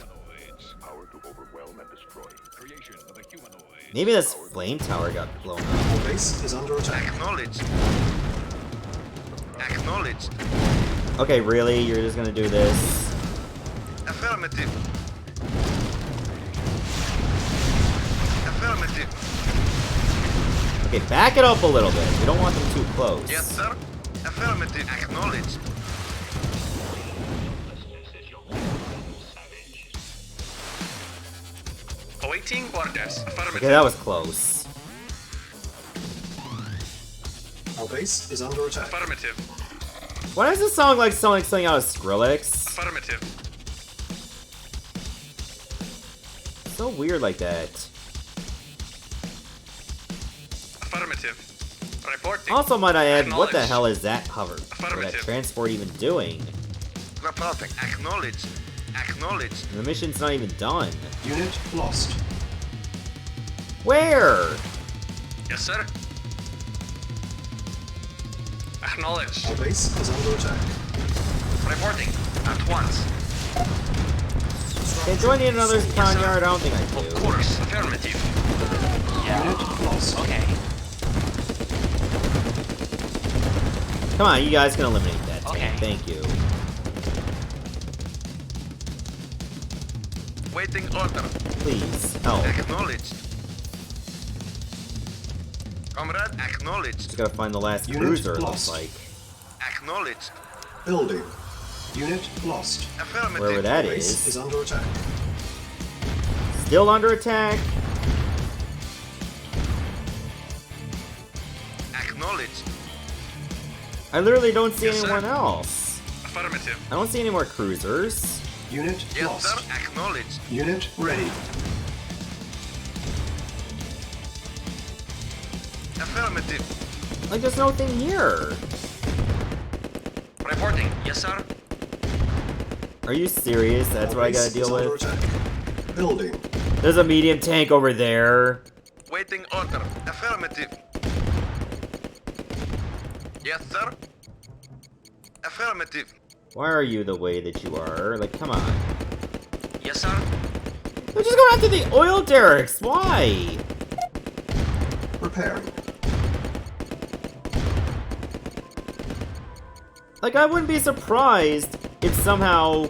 Maybe this flame tower got blown up. Our base is under attack. Acknowledged. Acknowledged. Okay, really? You're just gonna do this? Affirmative. Affirmative. Okay, back it up a little bit. We don't want them too close. Yes, sir. Affirmative. Acknowledged. Awaiting orders. Affirmative. Okay, that was close. Our base is under attack. Affirmative. Why does this sound like something out of Skrillex? Affirmative. So weird like that. Affirmative. Reporting. Also, might I add, what the Acknowledged. hell is that hover? Or that Affirmative. transport even doing? Reporting. Acknowledged. Acknowledged. The mission's not even done. Unit lost. Where? Yes, sir. Acknowledged. Our base is under attack. Reporting. At once. Okay, do I need another town yard? I don't think I Of do. course. Affirmative. Unit lost. Okay. Come on, you guys can eliminate that tank. Okay. Thank you. Waiting order. Please, help. Acknowledged. Comrade, acknowledged. Just gotta find the last Unit cruiser, it lost. looks like. Acknowledged. Building. Unit lost. Affirmative. Wherever that Base is is. under attack. Still under attack. Acknowledged. I literally don't see Yes, sir. anyone else. Affirmative. I don't see any more cruisers. Unit Yes, lost. sir. Acknowledged. Unit ready. Affirmative. Like, there's nothing here. Reporting. Yes, sir. Are you serious? That's Our what I base gotta deal is under with? attack. Building. There's a medium tank over there. Waiting order. Affirmative. Yes, sir. Affirmative. Why are you the way that you are? Like, come on. Yes, sir. They're just going after the oil derricks. Why? Preparing. Like, I wouldn't be surprised if somehow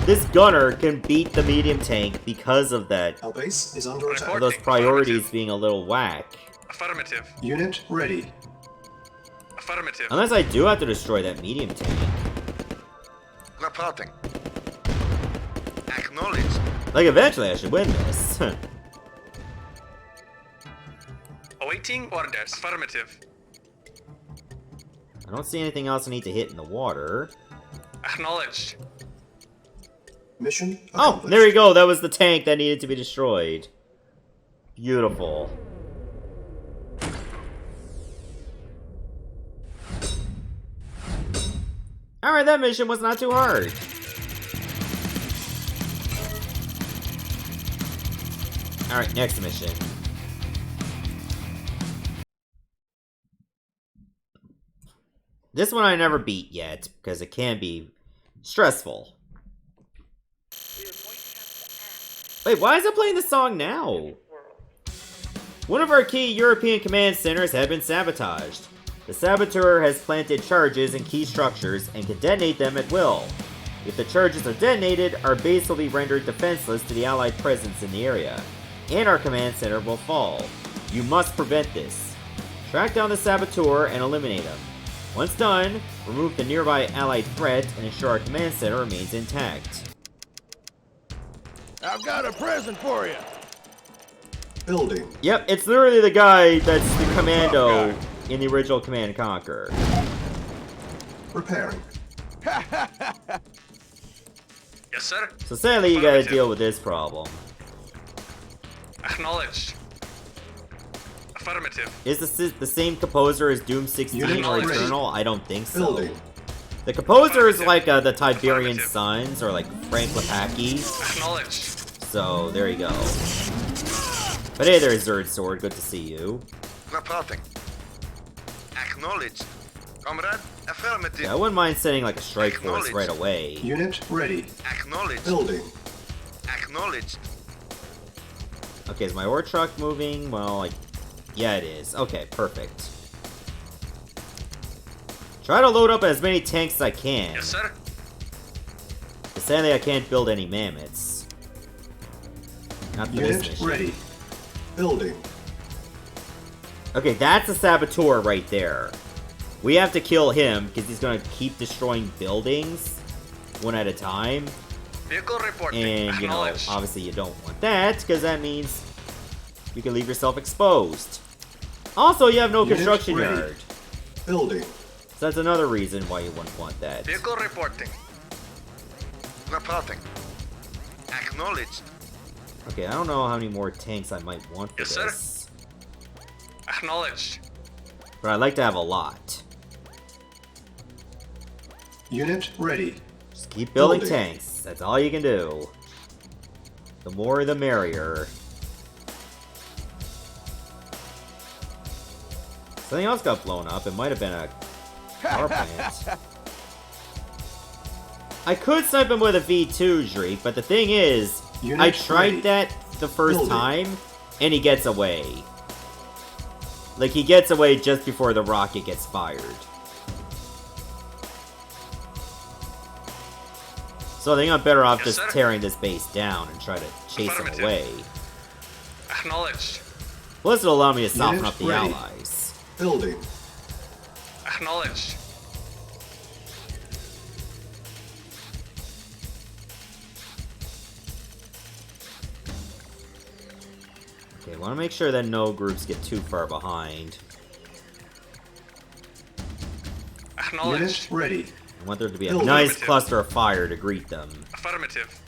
this gunner can beat the medium tank because of that. Our base is under attack. Of those priorities being a little whack. Affirmative. Unit ready. Affirmative. Unless I do have to destroy that medium tank. Reporting. Acknowledged. Like, eventually I should win this. Awaiting orders. Affirmative. I don't see anything else I need to hit in the water. Acknowledged. Mission Oh, accomplished. there you go. That was the tank that needed to be destroyed. Beautiful. Alright, that mission was not too hard. Alright, next mission. This one I never beat yet, because it can be stressful. Wait, why is it playing the song now? One of our key European command centers had been sabotaged. The saboteur has planted charges in key structures and can detonate them at will. If the charges are detonated, our base will be rendered defenseless to the Allied presence in the area, and our command center will fall. You must prevent this. Track down the saboteur and eliminate him. Once done, remove the nearby Allied threat and ensure our command center remains intact. I've got a present for you. Building. Yep, it's literally the guy that's the commando in the original Command & Conquer. Repairing. Yes, sir. So sadly, you gotta deal with this problem. Acknowledged. Affirmative. Is this the same composer as Doom 16 or Unit ready. Eternal? I don't think so. Building. The composer is like the Tiberian Sons or like Frank Lepaki. Acknowledged. So there you go. But hey there, Zerd Sword. Good to see you. Reporting. Acknowledged. Comrade, affirmative. Yeah, I wouldn't mind sending like a strike force right away. Unit ready. Acknowledged. Building. Acknowledged. Okay, is my ore truck moving? Well, like, yeah, it is. Okay, perfect. Try to load up as many tanks as I can. Yes, sir. But sadly, I can't build any mammoths. Not for this Unit mission. ready. Building. Okay, that's a saboteur right there. We have to kill him because he's going to keep destroying buildings one at a time. Vehicle reporting. And, you know, Acknowledged. obviously you don't want that because that means you can leave yourself exposed. Also, you have no Unit construction ready. yard. Building. So that's another reason why you wouldn't want that. Vehicle reporting. Reporting. Acknowledged. Okay, I don't know how many more tanks I might want for Yes, sir. this. Acknowledged. But I'd like to have a lot. Unit ready. Just keep building Building. tanks. That's all you can do. The more the merrier. Something else got blown up. It might have been a power plant. I could snipe him with a V2, Zreek, but the thing is, Unit I tried ready. that the first Building. time, and he gets away. Like, he gets away just before the rocket gets fired. So I think I'm better off Yes, just sir. tearing this base down and try to chase him Affirmative. away. Acknowledged. Plus it'll allow me to soften Unit up the ready. allies. Building. Acknowledged. Okay, I want to make sure that no groups get too far behind. Acknowledged. Unit ready. I want there to be a Building. nice Affirmative. cluster of fire to greet them. Affirmative.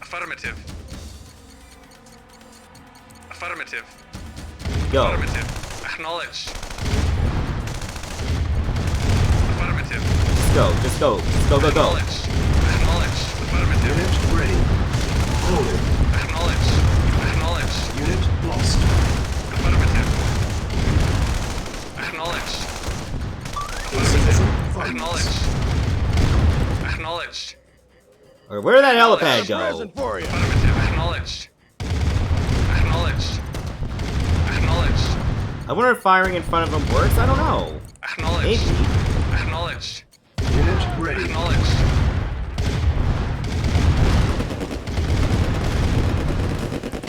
Affirmative. Affirmative. Go. Affirmative. Acknowledged. Affirmative. Just go. Just go. Just go, go, go. Acknowledged. Acknowledged. Affirmative. Unit ready. Building. Acknowledged. Acknowledged. Unit lost. Affirmative. Acknowledged. Insufficient funds. Acknowledged. Acknowledged. Alright, where did that helipad go? Present for you. Affirmative. Acknowledged. Acknowledged. Acknowledged. I wonder if firing in front of them works? I don't know. Acknowledged. Maybe. Acknowledged. Unit ready. Acknowledged.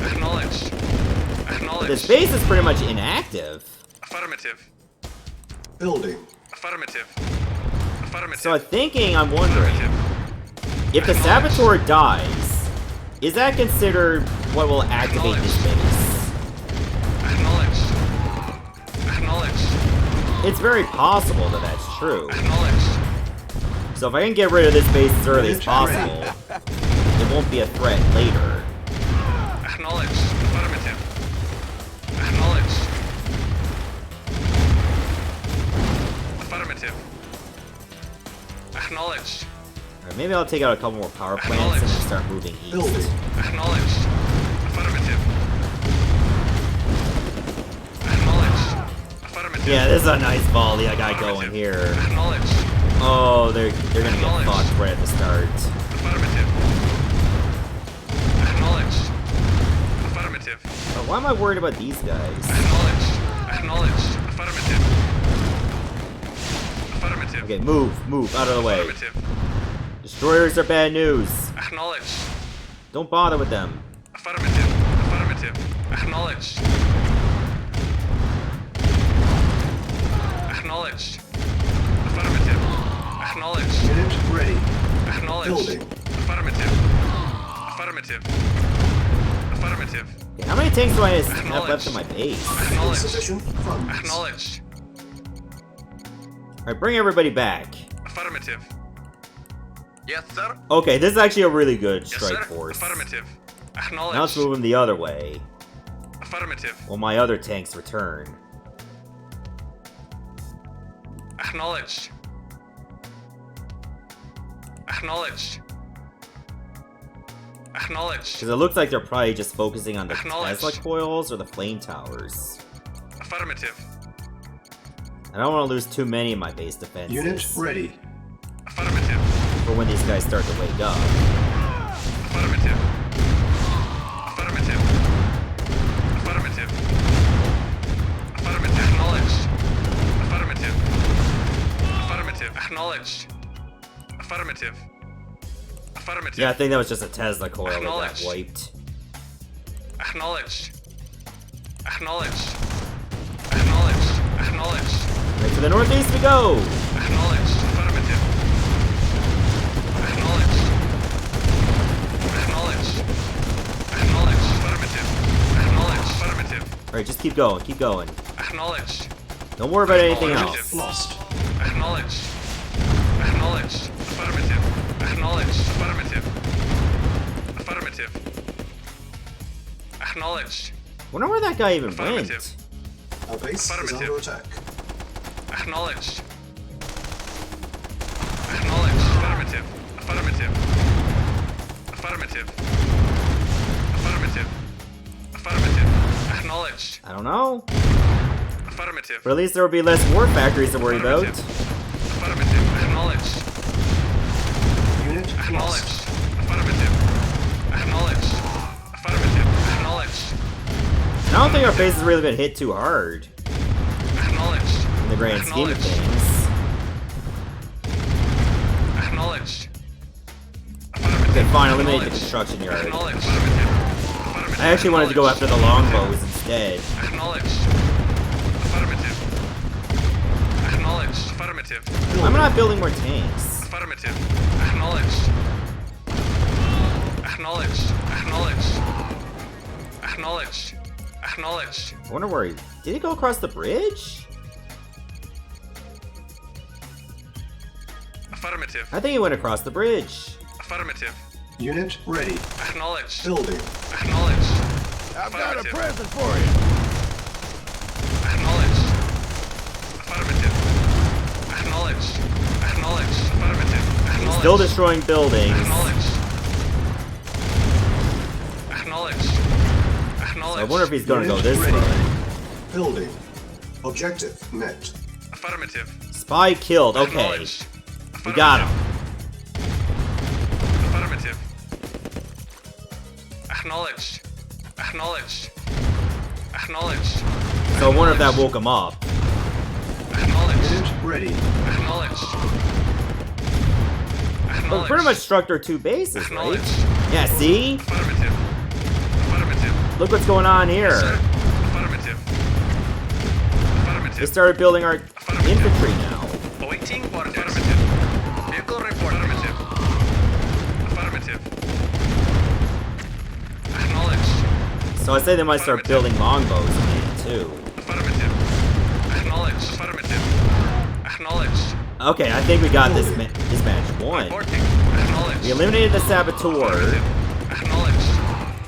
Acknowledged. But Acknowledged. this base is pretty much inactive. Affirmative. Building. Affirmative. Affirmative. So I'm wondering, Affirmative. if the saboteur dies, is that considered what will activate this base? Acknowledged. Acknowledged. It's very possible that that's true. Acknowledged. So if I can get rid of this base as early as Unit possible, it won't be a threat later. Acknowledged. Affirmative. Maybe I'll take out a couple more power plants and then start moving east. Building. Acknowledged. Affirmative. Acknowledged. Affirmative. Yeah, this is a nice volley I got going here. Acknowledged. Oh, they're gonna get fucked right at the start. Affirmative. Acknowledged. Affirmative. But why am I worried about these guys? Acknowledged. Acknowledged. Affirmative. Affirmative. Okay, move out of the way. Affirmative. Destroyers are bad news. Acknowledged. Don't bother with them. Affirmative. Affirmative. Acknowledged. Acknowledged. Affirmative. Acknowledged. Unit ready. Acknowledged. Building. Affirmative. Affirmative. Affirmative. Okay, how many tanks do I have left in my base? Acknowledged. Insufficient funds. Acknowledged. Alright, bring everybody back. Affirmative. Yes, sir. Okay, this is actually a really good Yes, strike sir. force. Affirmative. Now let's Acknowledged. move them the other way, Affirmative. while my other tanks return. Acknowledged. Acknowledged. Acknowledged. Because it looks like they're probably just focusing on the Acknowledged. Tesla coils or the flame towers. Affirmative. I don't want to lose too many of my base defenses Unit ready. Affirmative. for when these guys start to wake up. Affirmative. Affirmative. Affirmative. Affirmative. Acknowledged. Affirmative. Affirmative. Acknowledged. Affirmative. Affirmative. Yeah, I think that was just a Tesla coil that got Acknowledged. wiped. Acknowledged. Acknowledged. Acknowledged. Acknowledged. Right to the northeast we go! Acknowledged. Affirmative. Acknowledged. Acknowledged. Acknowledged. Affirmative. Acknowledged. Affirmative. Alright, just keep going, keep going. Acknowledged. Don't worry about anything Acknowledged. else. Lost. Acknowledged. Acknowledged. Affirmative. Acknowledged. Affirmative. Affirmative. Acknowledged. Wonder where that guy even Affirmative. went. Our base is Affirmative. under attack. Acknowledged. Acknowledged. Affirmative. Affirmative. Affirmative. Affirmative. Affirmative. Acknowledged. I don't know. Affirmative. But at least there will be less war factories to worry about. Affirmative. Acknowledged. Unit Acknowledged. lost. Affirmative. Acknowledged. Affirmative. Acknowledged. I don't think our base has really been hit too hard Acknowledged. in the grand scheme of Acknowledged. things. Acknowledged. Okay, fine, eliminate the Acknowledged. construction yard. Acknowledged. Affirmative. I actually wanted to go after the longbows instead. Acknowledged. Affirmative. Acknowledged. Affirmative. I'm not building more tanks. Affirmative. Acknowledged. Acknowledged. Acknowledged. Acknowledged. Acknowledged. I wonder where he... Did he go across the bridge? Affirmative. I think he went across the bridge. Affirmative. Unit ready. Acknowledged. Building. Acknowledged. I've got a Affirmative. present for you. Acknowledged. Affirmative. Acknowledged. Acknowledged. Affirmative. Acknowledged. Still destroying buildings. Acknowledged. Acknowledged. Acknowledged. I wonder if he's gonna go Unit this ready. way. Building. Objective met. Affirmative. Spy killed. Okay. Acknowledged. We got him. Affirmative. Acknowledged. Acknowledged. Acknowledged. So I wonder if that woke him up. Acknowledged. Unit ready. Acknowledged. But we pretty much struck our two bases, right? Acknowledged. Yeah, see? Affirmative. Affirmative. Look what's going on Sir. here. Affirmative. They Affirmative. started building our infantry now. Awaiting orders. Affirmative. Vehicle report. Affirmative. Affirmative. Acknowledged. So I say they might start building longbows again, too. Affirmative. Acknowledged. Affirmative. Acknowledged. Okay, I think we got this match won. Reporting. Acknowledged. We eliminated the saboteur, Affirmative. Acknowledged.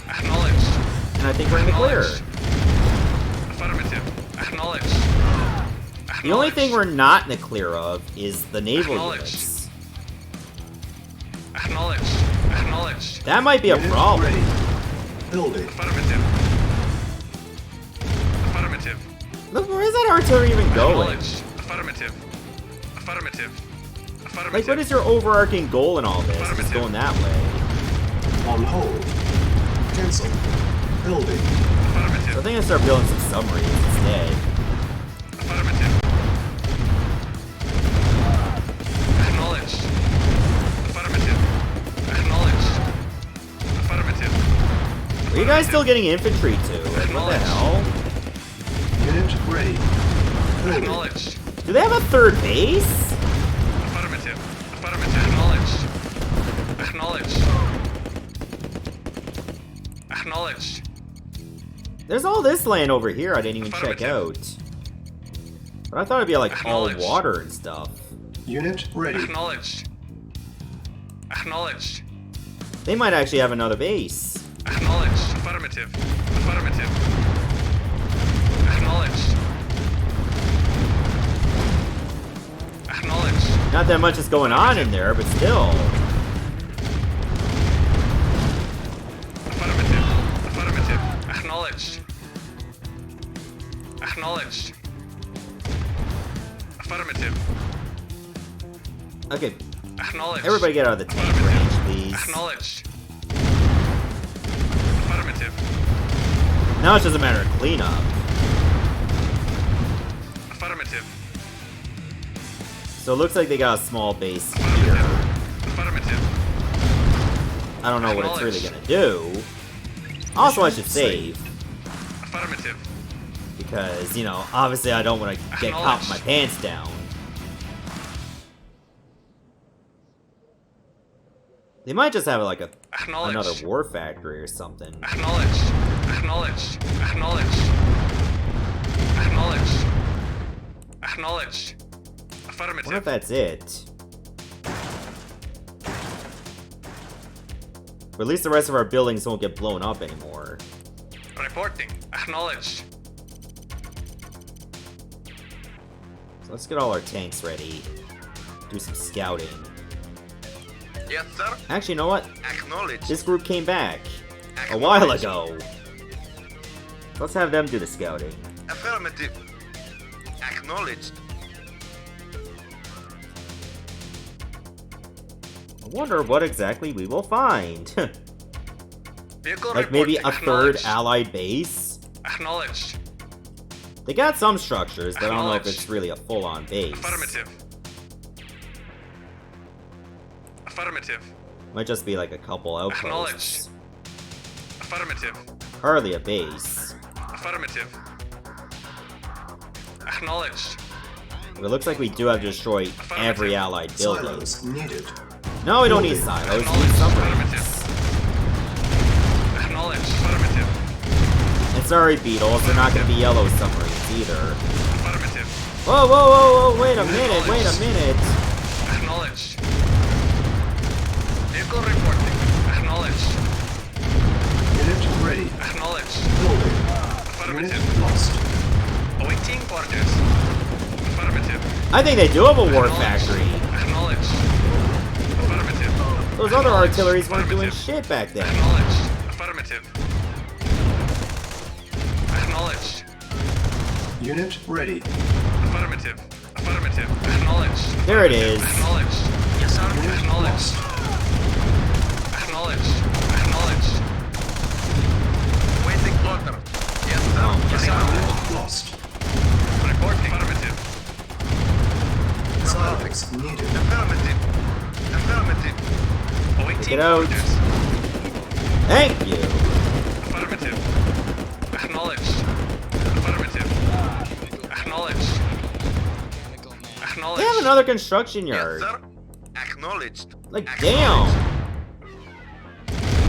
Acknowledged. and I think we're in the clear. Affirmative. Acknowledged. The only thing we're not in the clear of is the naval Acknowledged. units. Acknowledged. Acknowledged. That might be a Unit problem. ready. Building. Affirmative. Affirmative. Look, where is that artillery even going? Acknowledged. Affirmative. Affirmative. Affirmative. Like, what is your overarching goal in all this? Just Affirmative. going that way. On hold. Cancel. Building. So I Affirmative. think I start building some submarines instead. Affirmative. Acknowledged. Affirmative. Acknowledged. Affirmative. Are you guys still getting infantry too? Like, what the hell? Unit ready. Building. Acknowledged. Do they have a third base? Affirmative. Affirmative. Acknowledged. Acknowledged. Acknowledged. There's all this land over here I didn't even check out. Affirmative. But I thought it'd be like all Acknowledged. water and stuff. Unit ready. Acknowledged. Acknowledged. They might actually have another base. Acknowledged. Affirmative. Affirmative. Acknowledged. Acknowledged. Not that much is going on in there, but still. Affirmative. Affirmative. Acknowledged. Acknowledged. Affirmative. Okay, Acknowledged. everybody get out of the tank range, please. Acknowledged. Affirmative. Now it's just a matter of cleanup. Affirmative. So it looks like they got a small base Affirmative. here. Affirmative. I don't know what it's really gonna do. Also, I should save. Affirmative. Because, you know, obviously I don't want to get caught with my pants down. They might just have like Acknowledged. another war factory or something. Acknowledged. Acknowledged. Acknowledged. Acknowledged. Acknowledged. I Affirmative. wonder if that's it. Or at least the rest of our buildings won't get blown up anymore. Reporting. Acknowledged. So let's get all our tanks ready. Do some scouting. Yes, sir. Actually, you know what? Acknowledged. This group came back a while ago. Let's have them do the scouting. Affirmative. Acknowledged. I wonder what exactly we will find. Vehicle Like maybe a reporting. third Acknowledged. allied base? Acknowledged. They got some structures, but I don't know if Acknowledged. it's really a full-on base. Affirmative. Affirmative. Might just be like a couple outposts. Acknowledged. Affirmative. Hardly a base. Affirmative. Acknowledged. But it looks like we do have to destroy every allied building. Silos needed. No, we don't need silos. We need submarines. Acknowledged. Affirmative. And sorry, Beetles, they're not going to be yellow submarines either. Affirmative. Whoa, whoa, whoa, whoa, wait a minute, wait a minute. Acknowledged. Vehicle reporting. Acknowledged. Unit ready. Acknowledged. Building. Affirmative. Unit lost. Awaiting orders. Affirmative. I think they do have a war factory. Acknowledged. Affirmative. Those other artilleries weren't doing shit back then. Acknowledged. Affirmative. Acknowledged. Unit ready. Affirmative. Affirmative. Acknowledged. There it is. Acknowledged. Yes, sir. Unit Acknowledged. lost. Acknowledged. Acknowledged. Waiting order. Yes, sir. Oh, Yes, sir. Unit lost. Reporting. Affirmative. Silos needed. Affirmative. Affirmative. Awaiting Get out. orders. Thank you. Affirmative. Acknowledged. Affirmative. Acknowledged. They Acknowledged. have another construction Yes, yard. sir. Acknowledged. Like, damn.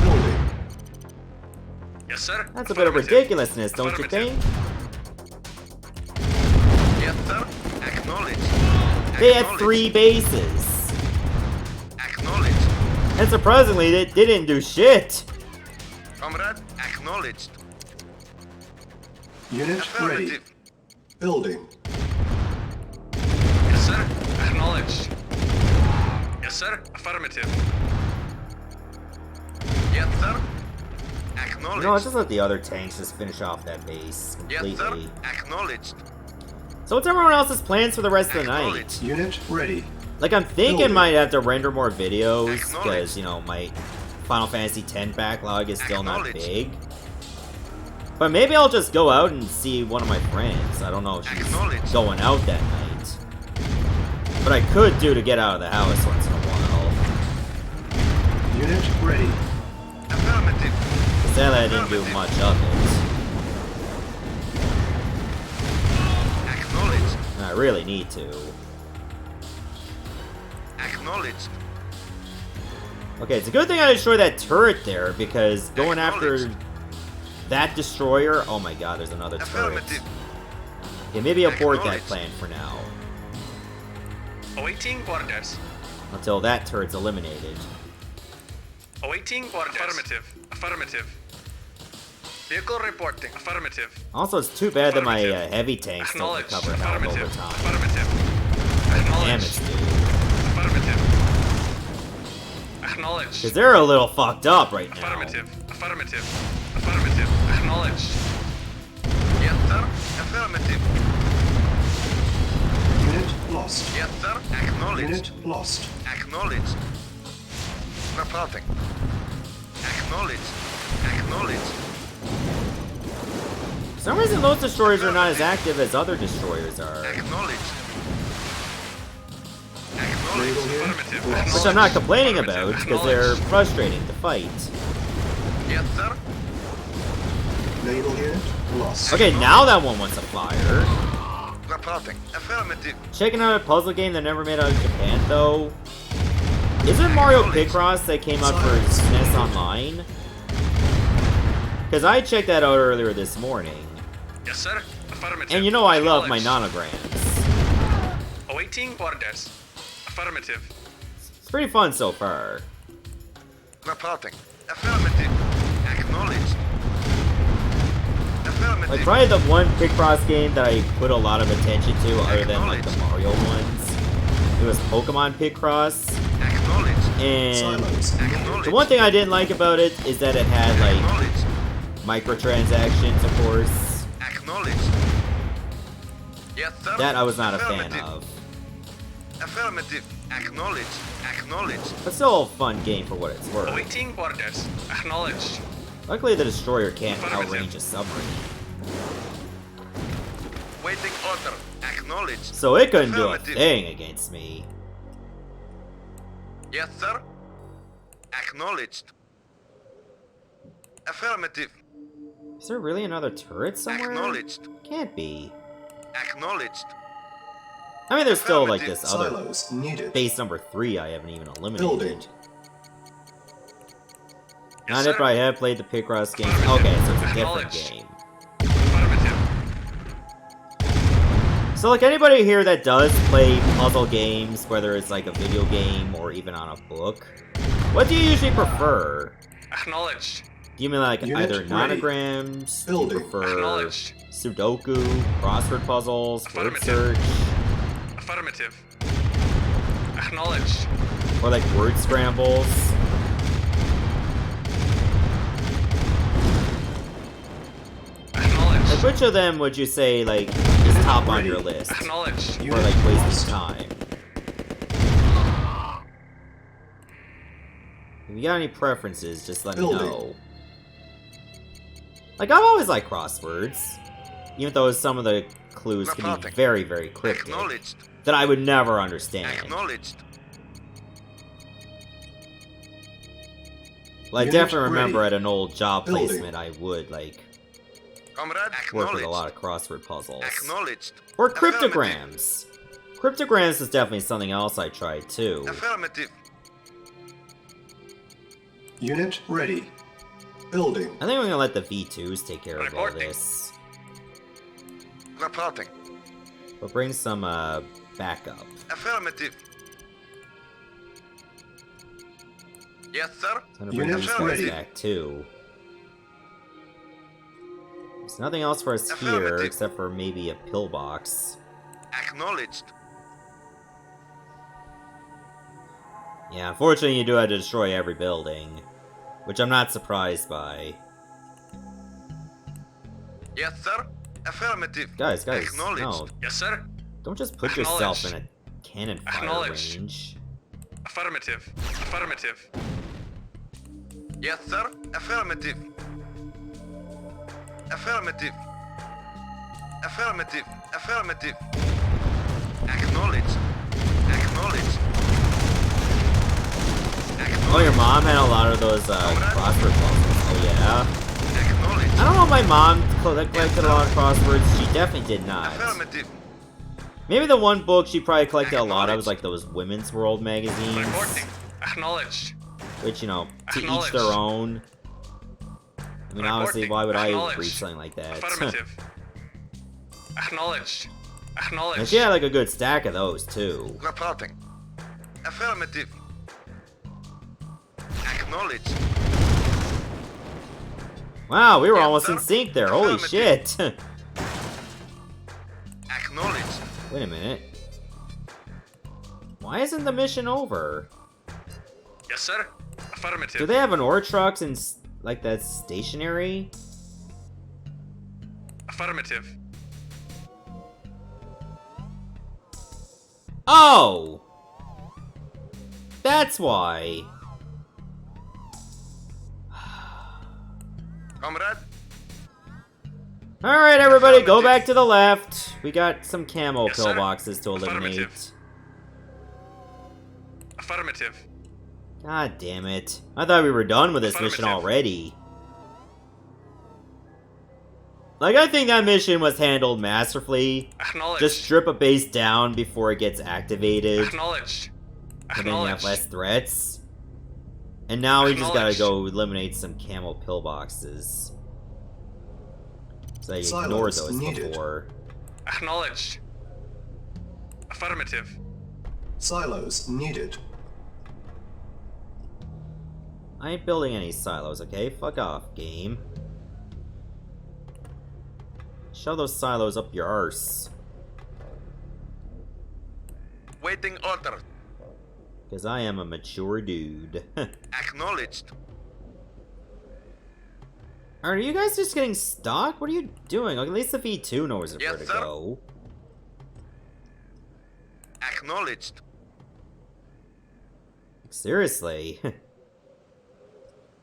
Building. Yes, sir. That's a bit of Affirmative. ridiculousness, don't you Affirmative. think? Yes, sir. Acknowledged. They had Acknowledged. 3 bases. Acknowledged. And surprisingly, they didn't do shit. Comrade, acknowledged. Unit ready. Affirmative. Building. Yes, sir. Acknowledged. Yes, sir. Affirmative. Yes, sir. You Acknowledged. know, let's just let the other tanks just finish off that base Yes, sir. completely. Acknowledged. So what's everyone else's plans for the rest of the night? Acknowledged. Unit ready. Like, I'm thinking Building. might have to render more videos, because, Acknowledged. you know, my Final Fantasy X backlog is still not Acknowledged. big. But maybe I'll just go out and see one of my friends. I don't know if she's Acknowledged. going out that night. But I could do to get out of the house once in a while. Unit ready. Affirmative. Sadly, I didn't do much of it. Acknowledged. And I really need to. Acknowledged. Okay, it's a good thing I destroyed that turret there, because going after Acknowledged. that destroyer... Oh my god, there's another turret. Affirmative. Okay, maybe abort that Acknowledged. plan for now. Awaiting orders. Until that turret's eliminated. Awaiting orders. Affirmative. Affirmative. Vehicle reporting. Affirmative. Also, it's too bad that my Affirmative. heavy tanks don't Acknowledged. recover health over Affirmative. time. Affirmative. Damn it, Acknowledged. dude. Affirmative. Acknowledged. Because they're a little fucked up right now. Affirmative. Affirmative. Affirmative. Acknowledged. Yes, sir. Affirmative. Unit lost. Yes, sir. Acknowledged. Unit lost. Acknowledged. Reporting. Acknowledged. Acknowledged. For some reason, those destroyers are not as active as other destroyers are. Acknowledged. Naval Acknowledged. unit Affirmative. lost. Which I'm not complaining about, Affirmative. because they're frustrating to fight. Yes, sir. Naval unit lost. Okay, now that one wants to fire. Reporting. Affirmative. Checking out a puzzle game that never made out of Japan, though. Is it Mario Picross that came out for SNES Online? Because I checked that out earlier this morning. Yes, sir. Affirmative. And you know I love my Acknowledged. nanograms. Awaiting orders. Affirmative. It's pretty fun so far. Reporting. Affirmative. Acknowledged. Affirmative. Like, probably the one Picross game that I put a lot of attention to, other than, like, the Mario ones, it was Pokemon Picross. Acknowledged. And Silos. Acknowledged. the one thing I didn't like about it is that it had, like, Acknowledged. microtransactions, of course. Acknowledged. Yes, sir. That I was not a fan Affirmative. of. Affirmative. Acknowledged. Acknowledged. But still a fun game for what it's worth. Awaiting orders. Acknowledged. Luckily, the destroyer can't Affirmative. outrange a submarine, Waiting order. Acknowledged. so it couldn't do a Affirmative. thing against me. Yes, sir. Acknowledged. Affirmative. Is there really another turret somewhere? Acknowledged. Can't be. Acknowledged. I mean, there's still, like, this other Silos needed. base number 3 I haven't even eliminated. Building. Not Yes, if sir. I have played the Picross game. Affirmative. Okay, so it's a different Acknowledged. game. Affirmative. So, like, anybody here that does play puzzle games, whether it's like a video game or even on a book, what do you usually prefer? Acknowledged. Do you mean like Unit either ready. nanograms? Do you Building. prefer Acknowledged. Sudoku, crossword puzzles, word Affirmative. search, Affirmative. Acknowledged. or like word scrambles? Acknowledged. Like, which of them would you say, like, is top on your list? Acknowledged. Or Unit like lost. wasting time? If you got any preferences, just let me Building. know. Like, I've always liked crosswords, even though some of the clues can be Reporting. very, very cryptic, Acknowledged. that I would never understand. Acknowledged. Well, I Unit definitely remember ready. at an old job Building. placement, I would, like, Comrade. work with a Acknowledged. lot of crossword puzzles. Acknowledged. Or Affirmative. cryptograms. Cryptograms is definitely something else I tried, too. Affirmative. Unit ready. Building. I think I'm gonna let the V2s take care of all Reporting. this. Reporting. But bring some, backup. Affirmative. Yes, sir. I'm gonna bring Unit these guys ready. back, too. There's nothing else for us here, Affirmative. except for maybe a pillbox. Acknowledged. Yeah, unfortunately you do have to destroy every building. Which I'm not surprised by. Yes, sir. Affirmative. Guys, Acknowledged. no. Yes, sir. Don't just put yourself in Acknowledged. a cannon fire Acknowledged. range. Affirmative. Affirmative. Yes, sir. Affirmative. Affirmative. Affirmative. Affirmative. Acknowledged. Acknowledged. Oh, your mom had a lot of those crossword puzzles. Oh, yeah? Acknowledged. I don't know if my mom collected a lot of crosswords. She definitely did not. Affirmative. Maybe the one book she probably collected a lot of was like those Women's World magazines. Reporting. Acknowledged. Which, you know, to each Acknowledged. their own. I mean, honestly, Reporting. why would I Acknowledged. read something like that? Affirmative. Acknowledged. Acknowledged. And she had like a good stack of those, too. Reporting. Affirmative. Acknowledged. Wow, we were Yes, almost sir. in sync there. Holy Affirmative. shit. Acknowledged. Wait a minute. Why isn't the mission over? Yes, sir. Affirmative. Do they have an ore trucks and like that stationary? Affirmative. Oh! That's why. Comrade. Alright, everybody, go back to the left. We got some camo Yes, sir. pillboxes to eliminate. Affirmative. Affirmative. God damn it. I thought we were done with this mission Affirmative. already. Like, I think that mission was handled masterfully. Acknowledged. Just strip a base down before it gets activated. Acknowledged. And then you have Acknowledged. less threats. And now we just gotta Acknowledged. go eliminate some camo pillboxes. So I Silos ignored those needed. before. Acknowledged. Affirmative. Silos needed. I ain't building any silos, okay? Fuck off, game. Shove those silos up your arse. Waiting order. Because I am a mature dude. Acknowledged. Are you guys just getting stuck? What are you doing? At least the V2 knows where Yes, to sir. go. Acknowledged. Seriously.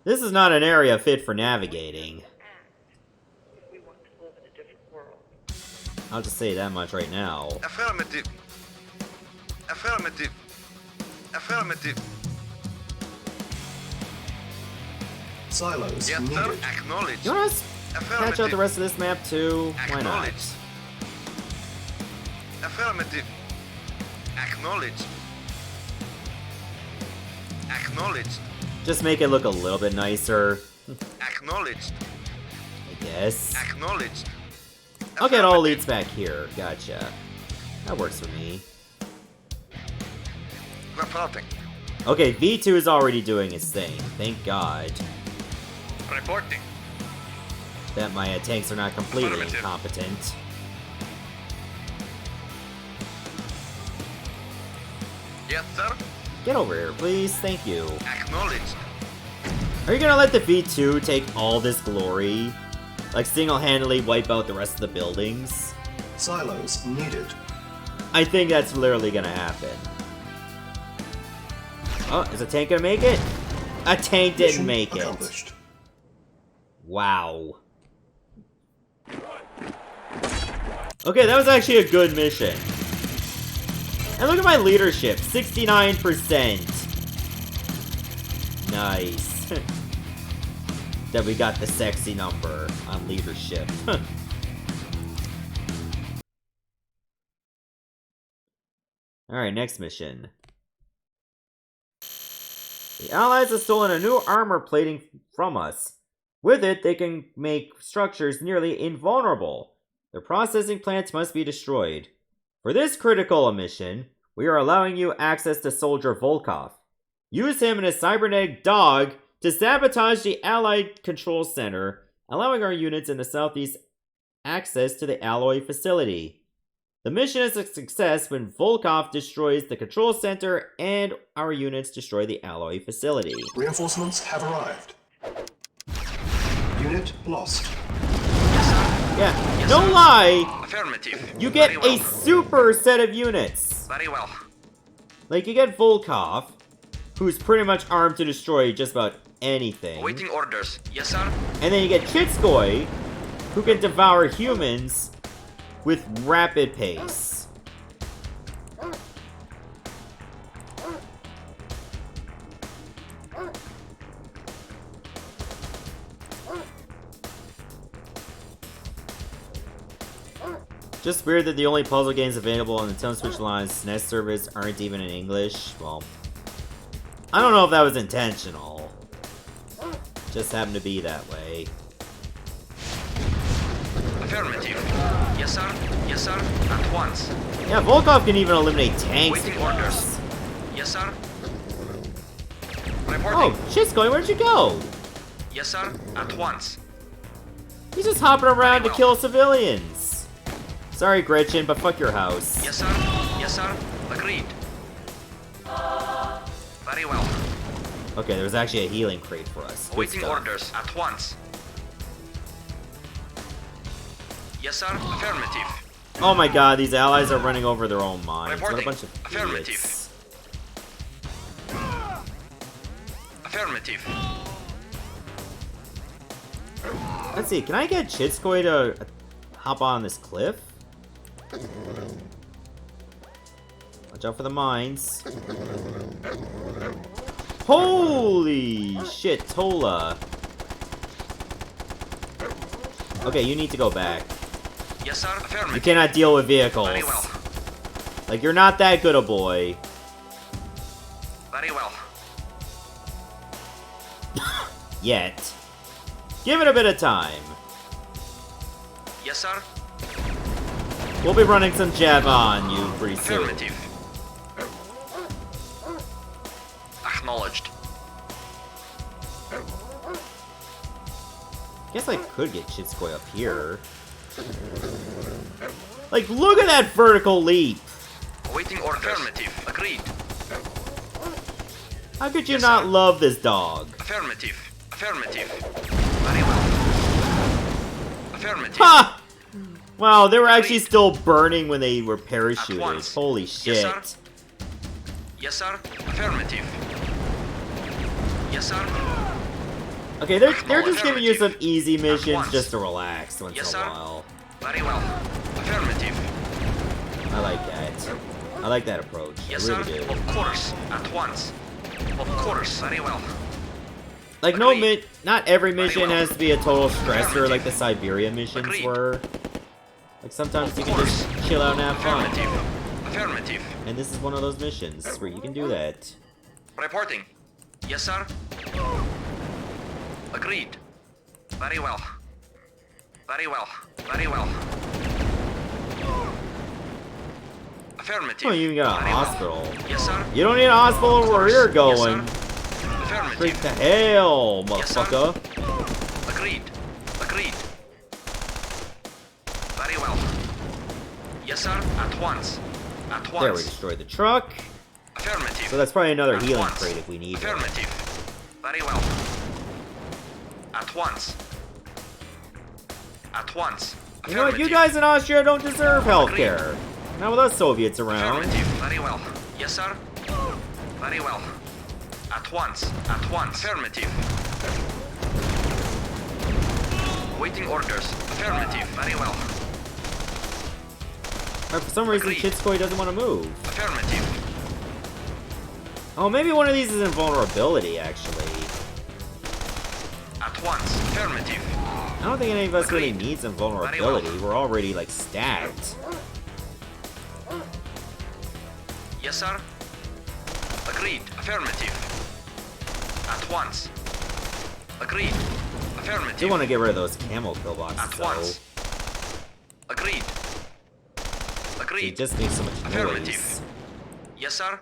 This is not an area fit for navigating. We want to live in a different world. I'll just say that much right now. Affirmative. Affirmative. Affirmative. Silos Yes, needed. sir. Acknowledged. You want us to patch out the rest of this map too? Why not? Acknowledged. Affirmative. Acknowledged. Acknowledged. Just make it look a little bit nicer, Acknowledged. I guess. Acknowledged. Okay, it all leads back here. Gotcha. That works for me. Reporting. Okay, V2 is already doing its thing. Thank God Reporting. that my tanks are not completely Affirmative. incompetent. Yes, sir. Get over here, please. Thank you. Acknowledged. Are you gonna let the V2 take all this glory? Like, single-handedly wipe out the rest of the buildings? Silos needed. I think that's literally gonna happen. Oh, is a tank gonna make it? A tank didn't Mission make it. accomplished. Wow. Okay, that was actually a good mission. And look at my leadership, 69%. Nice. That we got the sexy number on leadership. Alright, next mission. The Allies have stolen a new armor plating from us. With it, they can make structures nearly invulnerable. Their processing plants must be destroyed. For this critical mission, we are allowing you access to Soldier Volkov. Use him and his cybernetic dog to sabotage the Allied Control Center, allowing our units in the southeast access to the Alloy facility. The mission is a success when Volkov destroys the control center and our units destroy the Alloy facility. Reinforcements have arrived. Unit lost. Yeah, no lie, Affirmative. you get Very a well. super set of units. Very well. Like, you get Volkov, who's pretty much armed to destroy just about anything. Awaiting orders. Yes, sir. And then you get Chitskoy, who can devour humans with rapid pace. Just weird that the only puzzle games available on the Nintendo Switch Line's SNES service aren't even in English. Well, I don't know if that was intentional. Just happened to be that way. Affirmative. Yes, sir. Yes, sir. At once. Yeah, Volkov can even eliminate tanks. Waiting for orders. us. Yes, sir. Oh, Reporting. Chitskoy, where'd you go? Yes, sir. At once. He's just hopping around to Very well. kill civilians. Sorry, Gretchen, but fuck your house. Yes, sir. Yes, sir. Agreed. Very well. Okay, there was actually a healing crate for us. Good Awaiting stuff. orders. At once. Yes, sir. Affirmative. Oh my god, these allies are running over their own minds. What a Reporting. bunch of Affirmative. idiots. Affirmative. Let's see, can I get Chitskoy to hop on this cliff? Watch out for the mines. Holy shit, Tola. Okay, you need to go back. Yes, sir. You Affirmative. cannot deal with vehicles. Very well. Like, you're not that good a boy. Very well. Yet. Give it a bit of time. Yes, sir. We'll be running some Java on you pretty soon. Affirmative. Acknowledged. Guess I could get Chitskoy up here. Like, look at that vertical leap! Awaiting orders. Affirmative. Agreed. How could you Yes, not sir. love this dog? Affirmative. Affirmative. Very well. Affirmative. Ha! Wow, they were actually still burning when they were parachuted. once. Holy Yes, shit. sir. Yes, sir. Affirmative. Yes, sir. Okay, they're just giving you some Affirmative. easy missions once. just to relax once Yes, in a sir. while. Very well. Affirmative. I like that. I like that approach. Yes, I sir. really do. Of course. At once. Of course. Very well. Like, no Agreed. not every mission well. has to be a total stressor like the Siberia missions Agreed. were. Like, sometimes you Of can just course. chill out and have fun. Affirmative. Affirmative. And this is one of those missions where you can do that. Reporting. Yes, sir. Agreed. Very well. Very well. Very well. Affirmative. Oh, you even got a Very well. hospital. Yes, sir. You don't need a hospital where you're Yes, going. sir. Straight Affirmative. to hell, Yes, sir. motherfucker. Agreed. Agreed. Very well. Yes, sir. At once. At once. There, we destroyed the truck. Affirmative. So that's probably another At healing once. crate if we need it. Affirmative. Very well. At once. At once. You know what? You Affirmative. guys in Austria don't deserve healthcare. Not with us Soviets around. Affirmative. Very well. Yes, sir. Very well. At once. At once. Affirmative. Waiting orders. Affirmative. Very well. For some reason, Agreed. Chitskoy doesn't want to move. Affirmative. Oh, maybe one of these is invulnerability, actually. At once. Affirmative. I don't think any of us really Agreed. needs invulnerability. Very well. We're already, like, stacked. Yes, sir. Agreed. Affirmative. At once. Agreed. I Affirmative. do want to get rid of those camo pillboxes, At though. once. Agreed. They Agreed. just make so much noise. Affirmative. Yes, sir.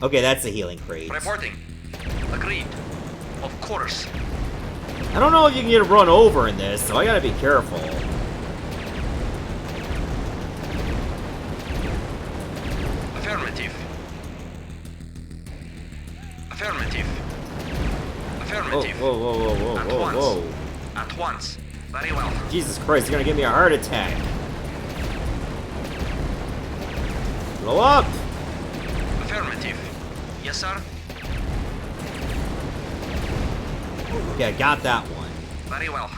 Okay, that's a healing crate. Reporting. Agreed. Of course. I don't know if you can get run over in this, so I gotta be careful. Affirmative. Affirmative. Affirmative. Whoa, whoa, whoa, whoa, At whoa, once. whoa. At once. Very well. Jesus Christ, you're gonna give me a heart attack. Blow up! Affirmative. Yes, sir. Okay, I got that one. Very well.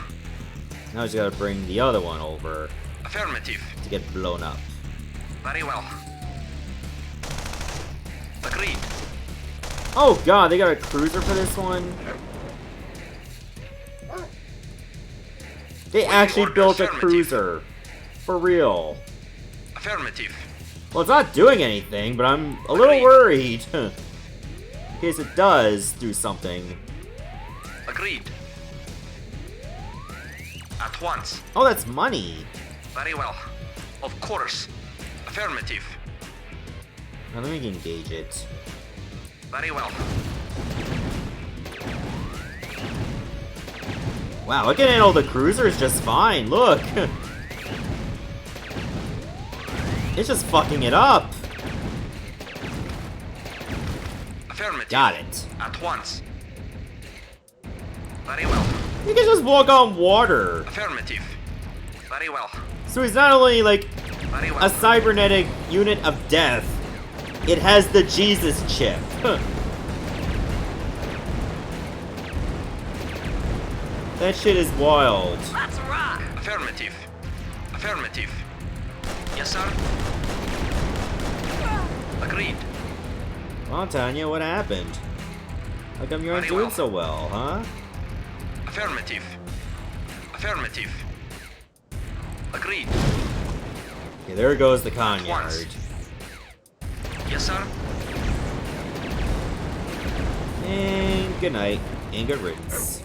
Now I just gotta bring the other one over Affirmative. to get blown up. Very well. Agreed. Oh god, they got a cruiser for this one? They actually order, built a affirmative. cruiser. For real. Affirmative. Well, it's not doing anything, but I'm a little Agreed. worried. In case it does do something. Agreed. At once. Oh, that's money. Very well. Of course. Affirmative. Now let me engage it. Very well. Wow, I can handle the cruisers just fine. Look. It's just fucking it up. Affirmative. Got it. At once. Very well. You can just walk on water. Affirmative. Very well. So he's not only like Very a well. cybernetic unit of death, it has the Jesus chip. That shit is wild. Let's rock. Affirmative. Affirmative. Yes, sir. Agreed. Well, Tanya, what happened? How come you aren't Very doing well. so well, huh? Affirmative. Affirmative. Agreed. Okay, there goes the Once. Conyard. Yes, sir. And good night, and good riddance.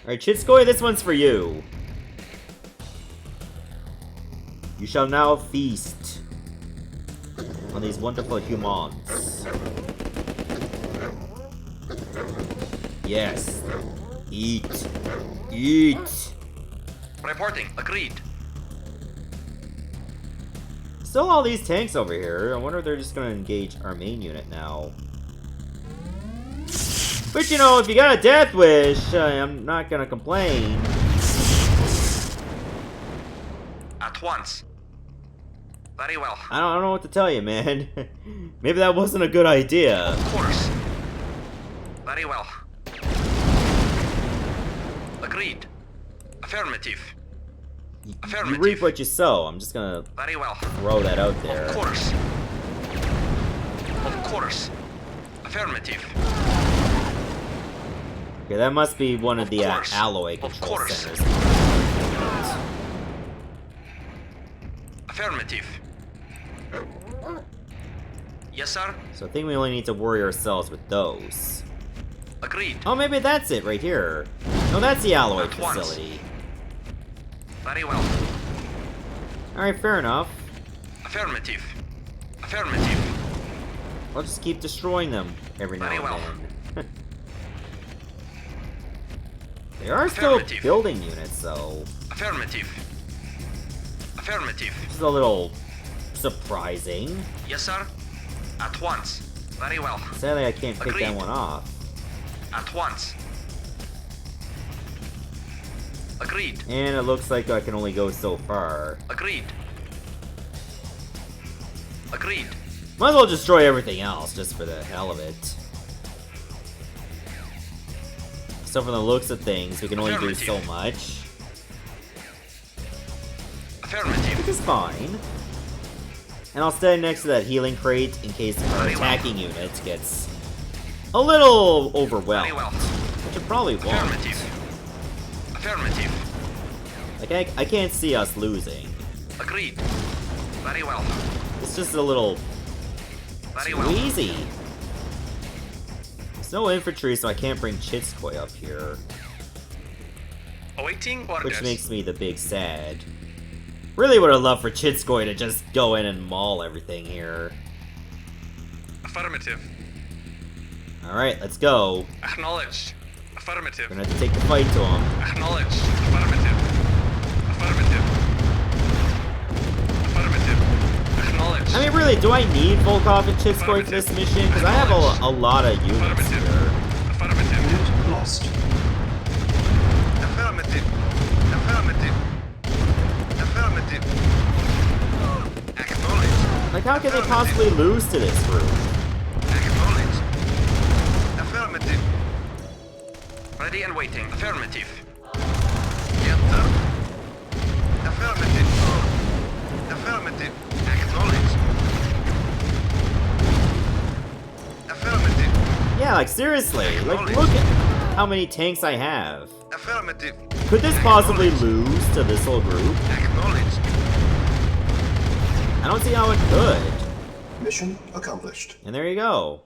Alright, Chitskoy, this one's for you. You shall now feast on these wonderful humans. Yes. Eat. Eat. Reporting. Agreed. Still all these tanks over here. I wonder if they're just gonna engage our main unit now. But you know, if you got a death wish, I'm not gonna complain. At once. Very well. I don't know what to tell you, man. Maybe that wasn't a good idea. Of course. Very well. Agreed. Affirmative. You Affirmative. reap what you sow. I'm just gonna Very well. throw that out there. Of course. Of course. Affirmative. Okay, that must be one of the course. alloy Of control course. centers. Affirmative. Yes, sir. So I think we only need to worry ourselves with those. Agreed. Oh, maybe that's it right here. No, that's the alloy At once. facility. Very well. Alright, fair enough. Affirmative. Affirmative. I'll just keep destroying them every now Very and well. then. They are still Affirmative. building units, though. Affirmative. Affirmative. Which is a little surprising. Yes, sir. At once. Very well. Sadly, I can't pick that Agreed. one off. At once. Agreed. And it looks like I can only go so far. Agreed. Agreed. Might as well destroy everything else, just for the hell of it. So from the looks of things, we can only do so Affirmative. much. Affirmative. Which is fine. And I'll stand next to that healing crate in case our Very well. attacking unit gets a little overwhelmed. Very well. Which it probably won't. Affirmative. Affirmative. Like, I can't see us losing. Agreed. Very well. It's just a little Very too well. easy. There's no infantry, so I can't bring Chitskoy up here. Awaiting orders. Which makes me the big sad. Really would have loved for Chitskoy to just go in and maul everything here. Affirmative. Alright, let's go. Acknowledged. Affirmative. We're gonna have to take the fight to him. Acknowledged. Affirmative. Affirmative. Affirmative. Acknowledged. I mean, really, do I need Volkov and Chitskoy for this mission? Because I have a lot of units here. Affirmative. Unit lost. Affirmative. Affirmative. Affirmative. Acknowledge. Like, how can they possibly lose to this group? Acknowledge. Affirmative. Ready and waiting. Affirmative. Yes, sir. Affirmative. Affirmative. Acknowledge. Affirmative. Yeah, like, seriously. Like, look at how many tanks I have. Affirmative. Could this possibly lose to this whole group? Acknowledge. I don't see how it could. Mission accomplished. And there you go.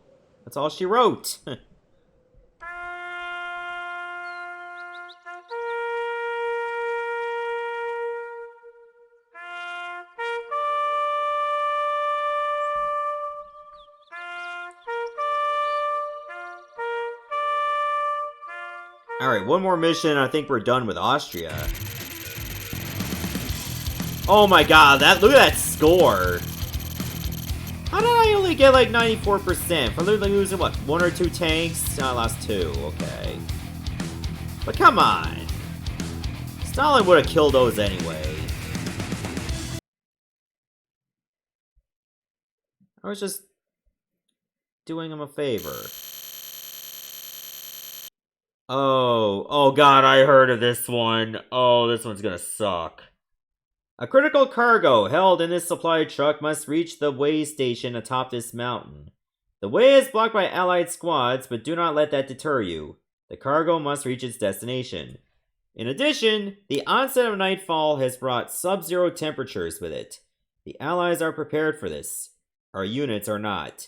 That's all she wrote. Alright, one more mission, and I think we're done with Austria. Oh my god, look at that score! How did I only get like 94%? For literally losing, what, 1 or 2 tanks? No, I lost 2, okay. But come on! Stalin would have killed those anyway. I was just doing him a favor. Oh god, I heard of this one. Oh, this one's gonna suck. A critical cargo held in this supply truck must reach the way station atop this mountain. The way is blocked by allied squads, but do not let that deter you. The cargo must reach its destination. In addition, the onset of nightfall has brought sub-zero temperatures with it. The allies are prepared for this. Our units are not.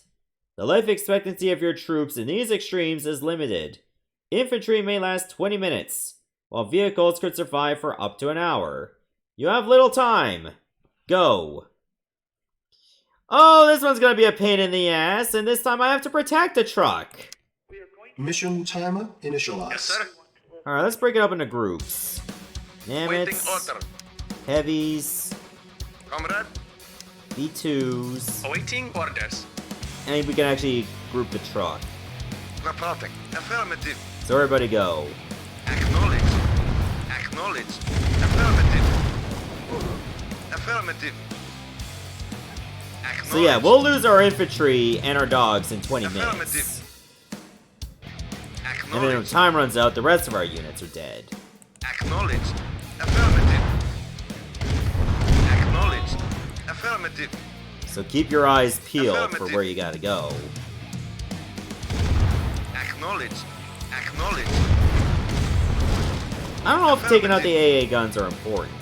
The life expectancy of your troops in these extremes is limited. Infantry may last 20 minutes, while vehicles could survive for up to an hour. You have little time. Go. Oh, this one's gonna be a pain in the ass, and this time I have to protect a truck. Mission timer initialized. Yes, sir. Alright, let's break it up into groups. Waiting Nimitz, order. Heavies, Comrade. B2s, Awaiting orders. and we can actually group the truck. Reporting. Affirmative. So everybody go. Acknowledge. Acknowledge. Affirmative. Affirmative. Acknowledge. So yeah, we'll lose our infantry and our dogs in 20 minutes. Affirmative. And then when Acknowledge. time runs out, the rest of our units are dead. Acknowledge. Affirmative. Acknowledge. Affirmative. So keep your eyes peeled for Affirmative. where you gotta go. Acknowledge. Acknowledge. I don't know if taking out the AA guns are important.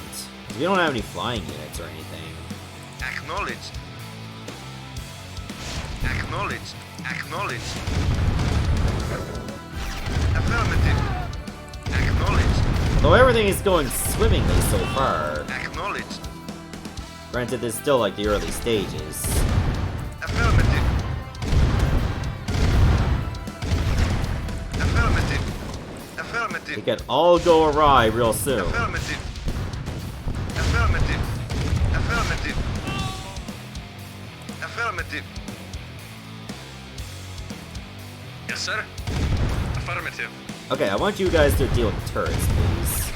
We don't have any flying units or anything. Acknowledge. Acknowledge. Acknowledge. Affirmative. Acknowledge. Though everything is going swimmingly so far. Acknowledge. Granted, this is still like the early stages. Affirmative. Affirmative. It Affirmative. could all go awry real soon. Affirmative. Affirmative. Affirmative. Affirmative. Yes, sir. Affirmative. Okay, I want you guys to deal with the turrets, please.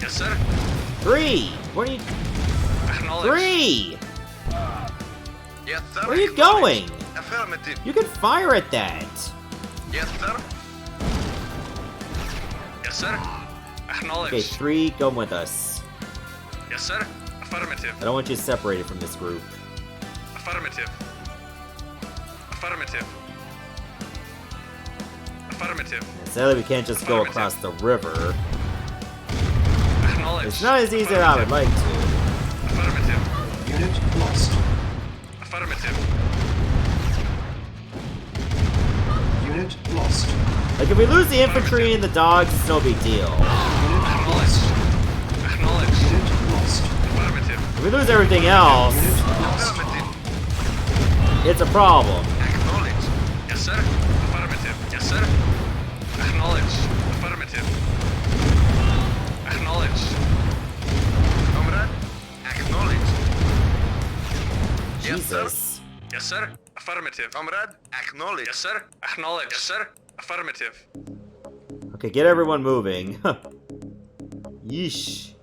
Yes, sir. 3! What are you... Acknowledge. 3! Yes, sir. Where are you going? Affirmative. You can fire at that! Yes, sir. Yes, sir. Acknowledge. Okay, 3, come with us. Yes, sir. Affirmative. I don't want you separated from this group. Affirmative. Affirmative. Affirmative. And sadly, we can't just go across the river. Acknowledge. It's not as easy as I would like to. Affirmative. Unit lost. Affirmative. Unit lost. Like, if we lose the infantry and the dogs, it's no big deal. Unit Acknowledge. lost. Acknowledge. Unit lost. Affirmative. If we lose everything else, Unit lost. Affirmative. it's a problem. Acknowledge. Yes, sir. Affirmative. Yes, sir. Acknowledge. Affirmative. Acknowledge. Comrade. Acknowledged. Yes, sir. Jesus. Yes, sir. Affirmative. Comrade, acknowledge. Yes, sir. Acknowledge. Yes, sir. Affirmative. Okay, get everyone moving. Yeesh.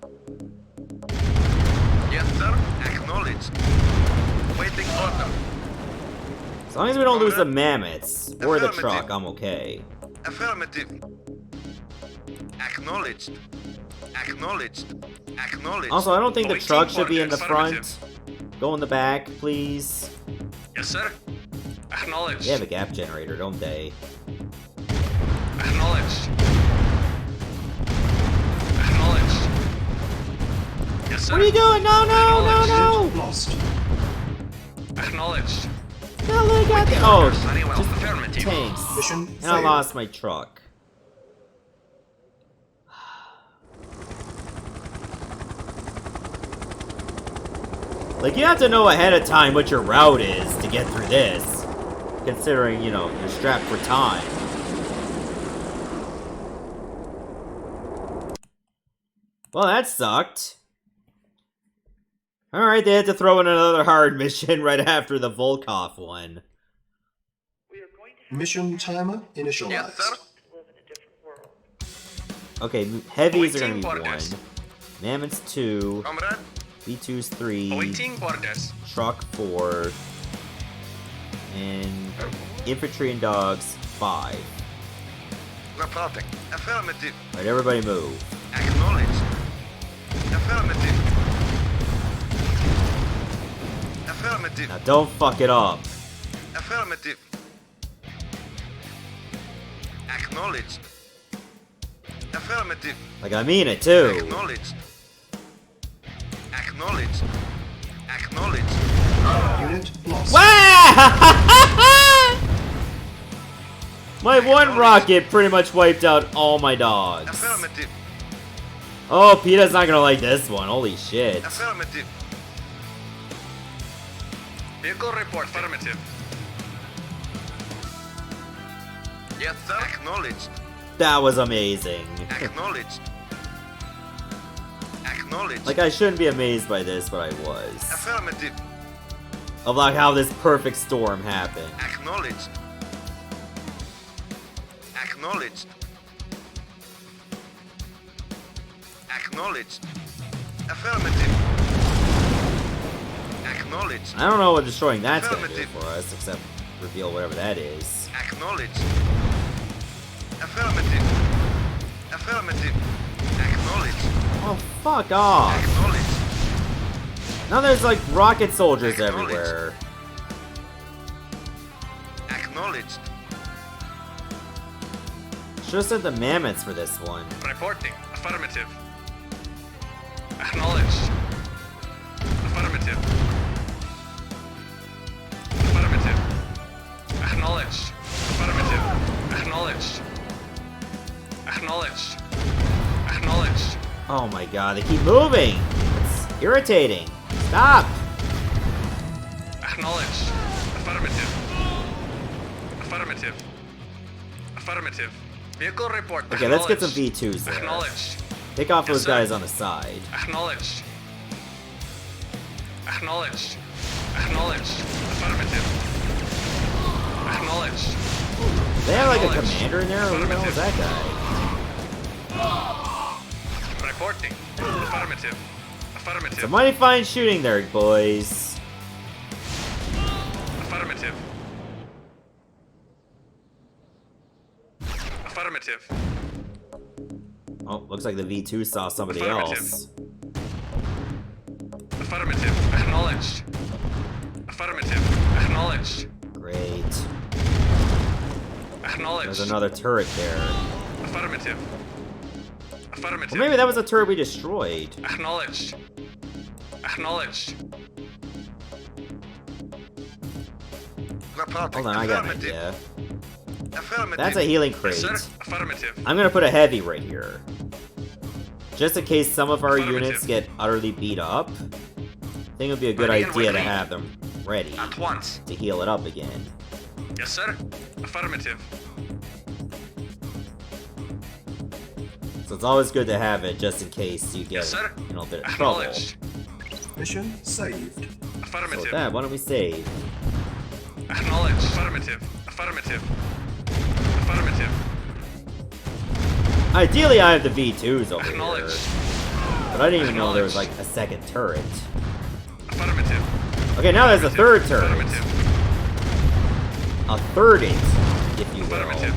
Yes, sir. Acknowledged. Waiting order. As long as we don't lose the mammoths or the Affirmative. truck, I'm okay. Affirmative. Acknowledged. Acknowledged. Acknowledged. Also, I don't think the Waiting truck should be order. in the Affirmative. front. Go in the back, please. Yes, sir. Acknowledged. They have a gap generator, don't they? Acknowledged. Acknowledged. Yes, sir. What are you doing? No, no, no, no! Lost. Acknowledged. No, look at the— oh, Very well. just Affirmative. tanks. Mission And I failed. lost my truck. Like, you have to know ahead of time what your route is to get through this. Considering, you know, you're strapped for time. Well, that sucked. Alright, they had to throw in another hard mission right after the Volkov one. We are going to have Mission timer initialized. Yes, sir. to live in a different world. Okay, heavies are gonna be Waiting 1. orders. Mammoths 2. Comrade, V2's 3. awaiting orders. Truck 4. And infantry and dogs 5. Reporting. Affirmative. Alright, everybody move. Acknowledged. Affirmative. Affirmative. Now don't fuck it up. Affirmative. Acknowledged. Affirmative. Like, I mean it too. Acknowledged. Acknowledged. Acknowledged. Unit lost. My one rocket pretty much wiped out all my dogs. Affirmative. Oh, PETA's not gonna like this one. Holy shit. Affirmative. Vehicle report. Affirmative. Yes, sir. Acknowledged. That was amazing. Acknowledged. Acknowledged. Like, I shouldn't be amazed by this, but I was. Affirmative. Of like how this perfect storm happened. Acknowledged. Acknowledged. Acknowledged. Affirmative. Acknowledged. I don't know what destroying that's gonna do Affirmative. for us, except reveal whatever that is. Acknowledged. Affirmative. Affirmative. Acknowledged. Oh, fuck off. Acknowledged. Now there's like rocket soldiers Acknowledged. everywhere. Acknowledged. Should've sent the mammoths for this one. Reporting. Affirmative. Acknowledged. Affirmative. Affirmative. Acknowledged. Affirmative. Acknowledged. Acknowledged. Acknowledged. Oh my god, they keep moving! It's irritating. Stop! Acknowledged. Affirmative. Affirmative. Affirmative. Vehicle report. Okay, let's get some Acknowledged. V2s there. Acknowledged. Pick off Yes, those sir. guys on the side. Acknowledged. Acknowledged. Acknowledged. Affirmative. Acknowledged. They have like a Acknowledged. commander in there? Who the hell is that guy? Reporting. Affirmative. Affirmative. Some mighty fine shooting there, boys. Affirmative. Affirmative. Oh, looks like the V2 saw somebody Affirmative. else. Affirmative. Acknowledged. Affirmative. Acknowledged. Great. Acknowledged. There's another turret there. Affirmative. Affirmative. Or maybe that was a turret we destroyed. Acknowledged. Acknowledged. Hold on, I got an idea. Affirmative. That's a healing Yes, crate. sir. Affirmative. I'm gonna put a heavy right here. Just in case some of our Affirmative. units get utterly beat up. I think it would be a good Ready and idea to waiting. have them ready At once. to heal it up again. Yes, sir. Affirmative. So it's always good to have it just in case you get Yes, sir. in a bit of trouble. Acknowledged. Mission saved. So Affirmative. with that, why don't we save? Acknowledge. Affirmative. Affirmative. Affirmative. Ideally, I have the V2s over Acknowledge. here. But I didn't even know there was like a second turret. Affirmative. Okay, now there's a third turret. Affirmative. A third it, if you will. Affirmative.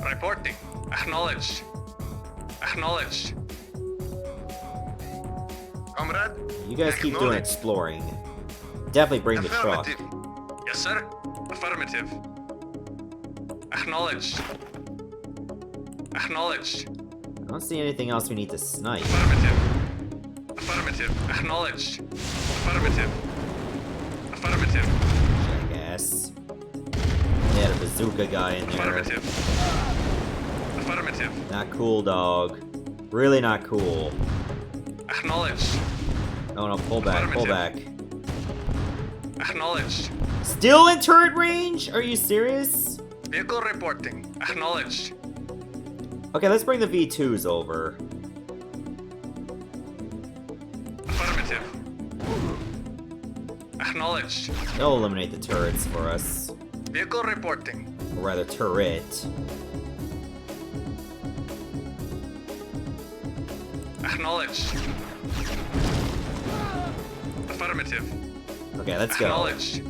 Reporting. Acknowledged. Acknowledged. Comrade. You guys keep doing exploring. Definitely bring the truck. Affirmative. Yes, sir. Affirmative. Acknowledged. Acknowledged. I don't see anything else we need to snipe. Affirmative. Affirmative. Acknowledged. Affirmative. Affirmative. Jackass. They had a bazooka guy in there. Affirmative. Affirmative. Not cool, dog. Really not cool. Acknowledged. No, no, pull back, pull back. Acknowledged. Still in turret range? Are you serious? Vehicle reporting. Acknowledged. Okay, let's bring the V2s over. Affirmative. Acknowledged. They'll eliminate the turrets for us. Vehicle reporting. Or rather, turret. Acknowledged. Affirmative. Okay, let's go. Acknowledged.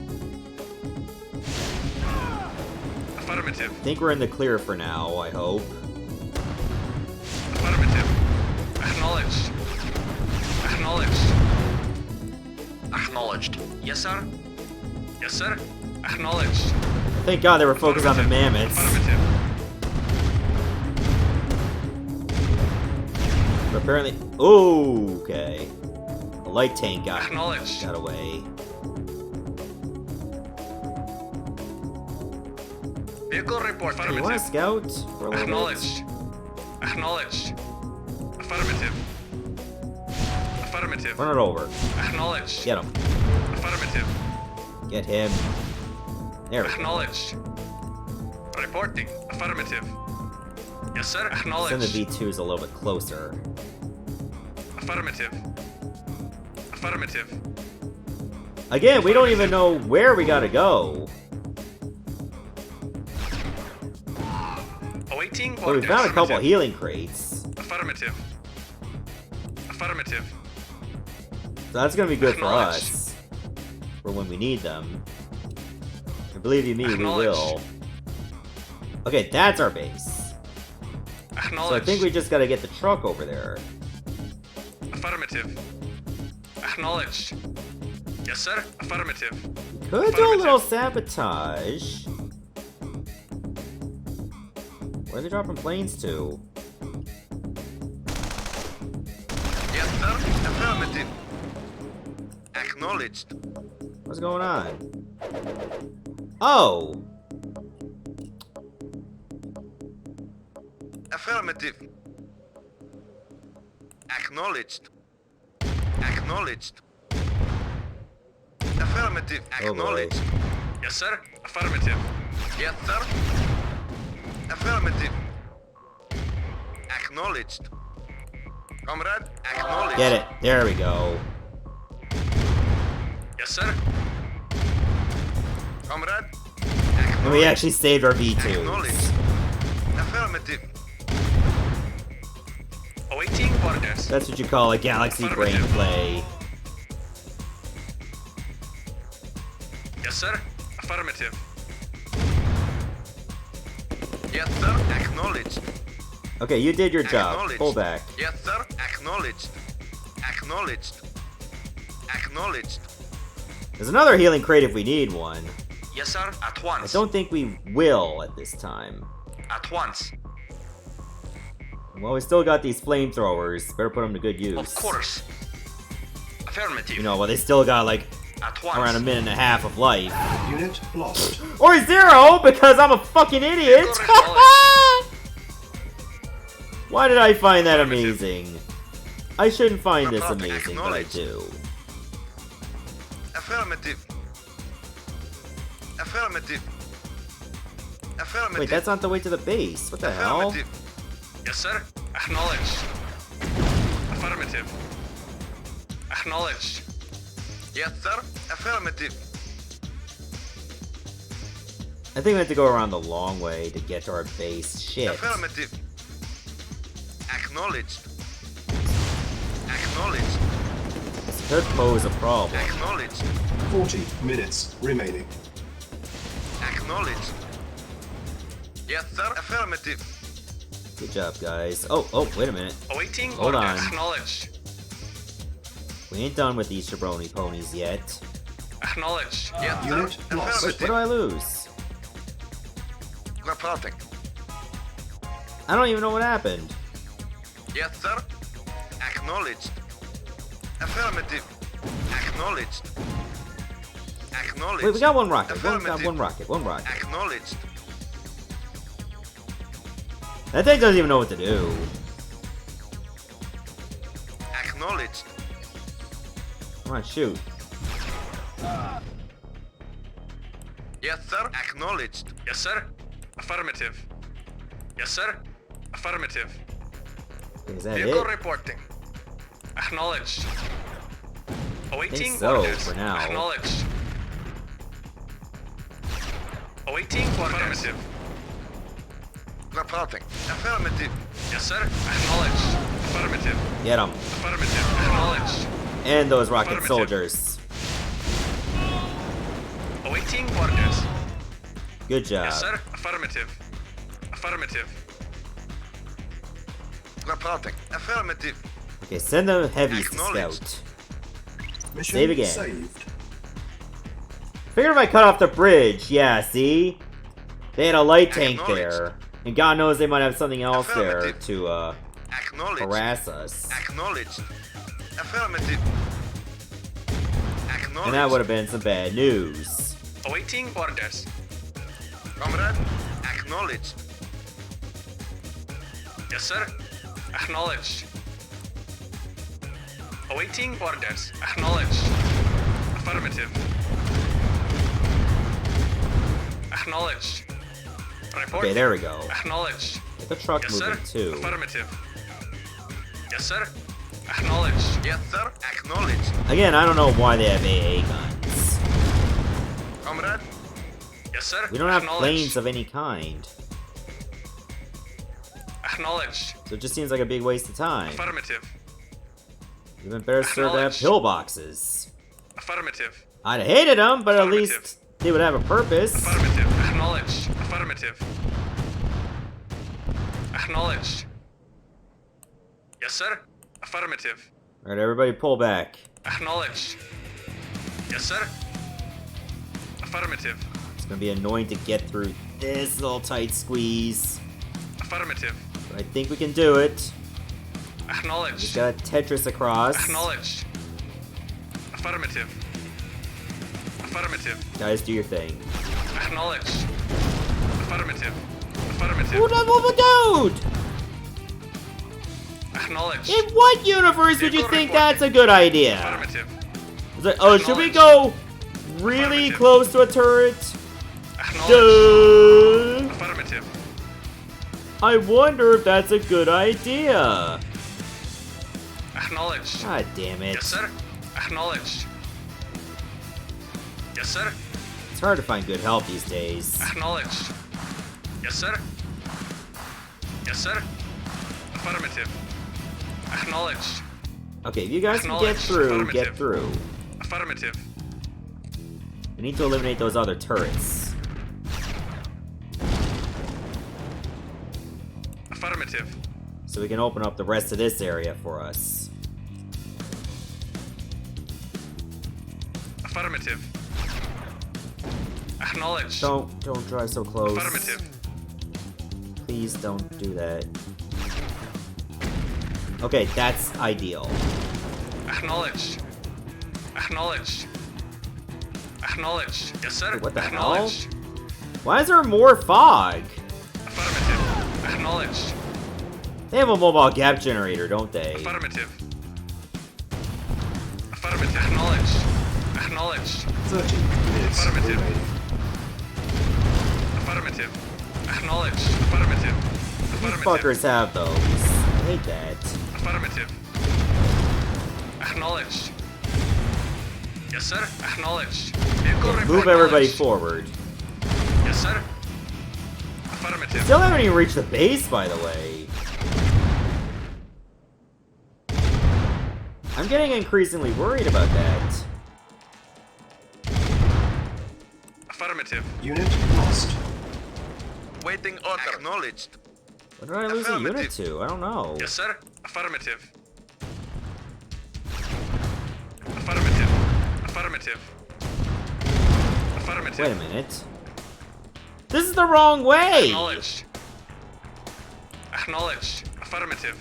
Affirmative. I think we're in the clear for now, I hope. Affirmative. Acknowledged. Acknowledged. Acknowledged. Yes, sir. Yes, sir. Acknowledged. Thank God they were focused on the mammoths. Affirmative. But apparently... Ooh, okay. The light tank got Acknowledged. away. Vehicle report. Do you want to Affirmative. scout for a little bit? Acknowledged. Acknowledged. Affirmative. Affirmative. Run it over. Acknowledged. Get him. Affirmative. Get him. There we go. Acknowledged. Reporting. Affirmative. Yes, sir. Send Acknowledged. the V2s a little bit closer. Affirmative. Affirmative. Again, we don't even know where we gotta go. Awaiting But we orders. found a couple Affirmative. healing crates. Affirmative. Affirmative. So that's gonna be good for Acknowledged. us. For when we need them. And believe you me, we Acknowledged. will. Okay, that's our base. So I Acknowledged. think we just gotta get the truck over there. Affirmative. Acknowledged. Yes, sir. Affirmative. Could do a little sabotage. Where are they dropping planes to? Yes, sir. Affirmative. Acknowledged. What's going on? Oh! Affirmative. Acknowledged. Acknowledged. Affirmative. Oh boy. Acknowledged. Yes, sir. Affirmative. Yes, sir. Affirmative. Acknowledged. Comrade, acknowledged. Get it. There we go. Yes, sir. Comrade, And we actually saved our V2s. acknowledged. Affirmative. Awaiting orders. That's what you call a galaxy brain play. Yes, sir. Affirmative. Yes, sir. Acknowledged. Okay, you did your job. Acknowledged. Pull back. Yes, sir. Acknowledged. Acknowledged. Acknowledged. There's another healing crate if we need one. Yes, sir. At I once. don't think we will at this time. At once. Well, we still got these flamethrowers. Better put them to good use. Of course. Affirmative. You know, well, they still got like At once. around a minute and a half of life. Unit lost. Or 0, because I'm a fucking idiot! Vehicle acknowledged. Why did I find that Affirmative. amazing? I shouldn't find this Report amazing, but I acknowledged. do. Affirmative. Affirmative. Affirmative. Wait, that's not the way to the base. What the hell? Affirmative. Yes, sir. Acknowledged. Affirmative. Acknowledged. Yes, sir. Affirmative. I think we have to go around the long way to get to our base. Shit. Affirmative. Acknowledged. Acknowledged. This could pose a problem. Acknowledged. 40 minutes remaining. Acknowledged. Yes, sir. Affirmative. Good job, guys. Oh, wait a minute. Awaiting Hold orders. on. Acknowledged. We ain't done with these jabroni ponies yet. Acknowledged. Yes, sir. Unit lost. Wait, Affirmative. what do I lose? Reporting. I don't even know what happened. Yes, sir. Acknowledged. Affirmative. Acknowledged. Acknowledged. Wait, we got one rocket. Affirmative. One rocket. Acknowledged. That thing doesn't even know what to do. Acknowledged. Come on, shoot. Yes, sir. Acknowledged. Yes, sir. Affirmative. Yes, sir. Affirmative. Is that Vehicle it? reporting. Acknowledged. Awaiting so, orders. for now. Acknowledged. Awaiting orders. Affirmative. Reporting. Affirmative. Yes, sir. Acknowledged. Affirmative. Get them. Affirmative. Acknowledged. And those rocket Affirmative. soldiers. Awaiting orders. Good job. Yes, sir. Affirmative. Affirmative. Reporting. Affirmative. Okay, send the heavies to Acknowledged. scout. Mission Save again. saved. Figured if I cut off the bridge, yeah, see? They had a light tank Acknowledged. there. And God knows they might have something else there Affirmative. to, Acknowledged. harass us. Acknowledged. Affirmative. Acknowledged. And that would have been some bad news. Awaiting orders. Comrade. Acknowledged. Yes, sir. Acknowledged. Awaiting orders. Acknowledged. Affirmative. Acknowledged. Report. Okay, there we go. Acknowledged. Get the truck Yes, sir. moving too. Affirmative. Yes, sir. Acknowledged. Yes, sir. Acknowledged. Again, I don't know why they have AA guns. Comrade. Yes, sir. We don't have Acknowledged. planes of any kind. Acknowledged. So it just seems like a big waste of time. Affirmative. Even better served to have Acknowledged. pillboxes. Affirmative. I'd have hated them, but at Affirmative. least they would have a purpose. Affirmative. Acknowledged. Affirmative. Acknowledged. Yes, sir. Affirmative. Alright, everybody pull back. Acknowledged. Yes, sir. Affirmative. It's gonna be annoying to get through this little tight squeeze. Affirmative. But I think we can do it. Just Acknowledged. gotta Tetris across. Acknowledged. Affirmative. Affirmative. Guys, do your thing. Acknowledged. Affirmative. Affirmative. Dude! Acknowledged. In what universe would you Vehicle think reporting. that's a good idea? Affirmative. It's like, oh, should we go really Affirmative. close to a turret? Acknowledged. Duh. Affirmative. I wonder if that's a good idea. Acknowledged. God damn it. Yes, sir. Acknowledged. Yes, sir. It's hard to find good help these days. Acknowledged. Yes, sir. Yes, sir. Affirmative. Acknowledged. Okay, if you guys can get Acknowledged. through, get Affirmative. through. Affirmative. We need to eliminate those other turrets. Affirmative. So we can open up the rest of this area for us. Affirmative. Acknowledged. Don't drive so close. Affirmative. Please don't do that. Okay, that's ideal. Acknowledged. Acknowledged. Acknowledged. Yes, sir. Wait, what the hell? Acknowledged. Why is there more fog? Affirmative. Acknowledged. They have a mobile gap generator, don't they? Affirmative. Affirmative. Acknowledged. Acknowledged. 30 minutes Affirmative. remaining. Affirmative. Acknowledged. Affirmative. These Affirmative. fuckers have those. hate that. Affirmative. Acknowledged. Yes, sir. Acknowledged. Vehicle report Move everybody acknowledged. forward. Yes, sir. Affirmative. Still haven't even reached the base, by the way. I'm getting increasingly worried about that. Affirmative. Unit lost. Waiting order. Acknowledged. What did I lose a unit Affirmative. to? I don't know. Yes, sir. Affirmative. Affirmative. Affirmative. Affirmative. Wait a minute. This is the wrong way! Acknowledged. Acknowledged. Affirmative.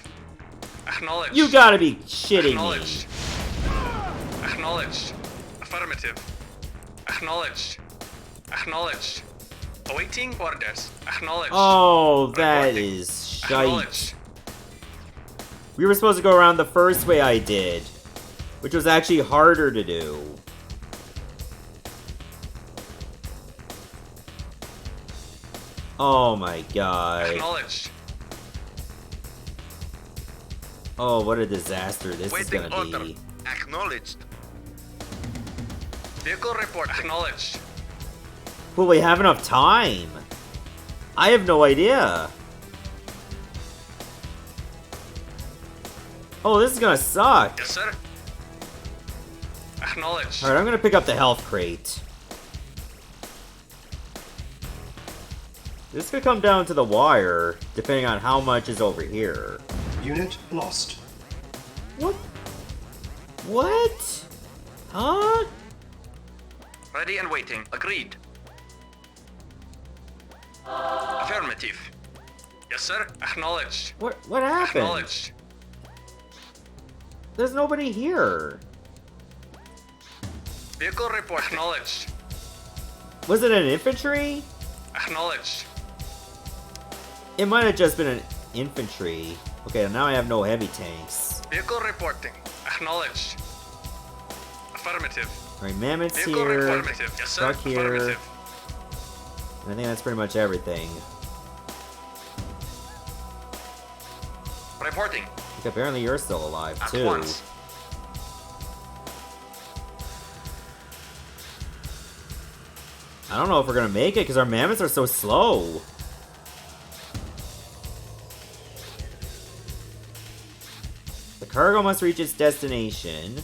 Acknowledged. You gotta be shitting Acknowledged. me. Acknowledged. Affirmative. Acknowledged. Acknowledged. Awaiting orders. Acknowledged. Oh, that Reporting. is shite. Acknowledged. We were supposed to go around the first way I did, which was actually harder to do. Oh my god. Acknowledged. Oh, what a disaster this is Waiting gonna order. be. Acknowledged. Vehicle report. Acknowledged. Will we have enough time? I have no idea. Oh, this is gonna suck. Yes, sir. Acknowledged. Alright, I'm gonna pick up the health crate. This could come down to the wire, depending on how much is over here. Unit lost. What? What? Huh? Ready and waiting. Agreed. Affirmative. Yes, sir. Acknowledged. What happened? Acknowledged. There's nobody here. Vehicle report. Acknowledged. Was it an infantry? Acknowledged. It might have just been an infantry. Okay, now I have no heavy tanks. Vehicle reporting. Acknowledged. Affirmative. Alright, mammoths Vehicle here. affirmative. Yes, sir. Truck here. Affirmative. And I think that's pretty much everything. Reporting. Like, apparently you're still alive At too. once. I don't know if we're gonna make it because our mammoths are so slow. The cargo must reach its destination.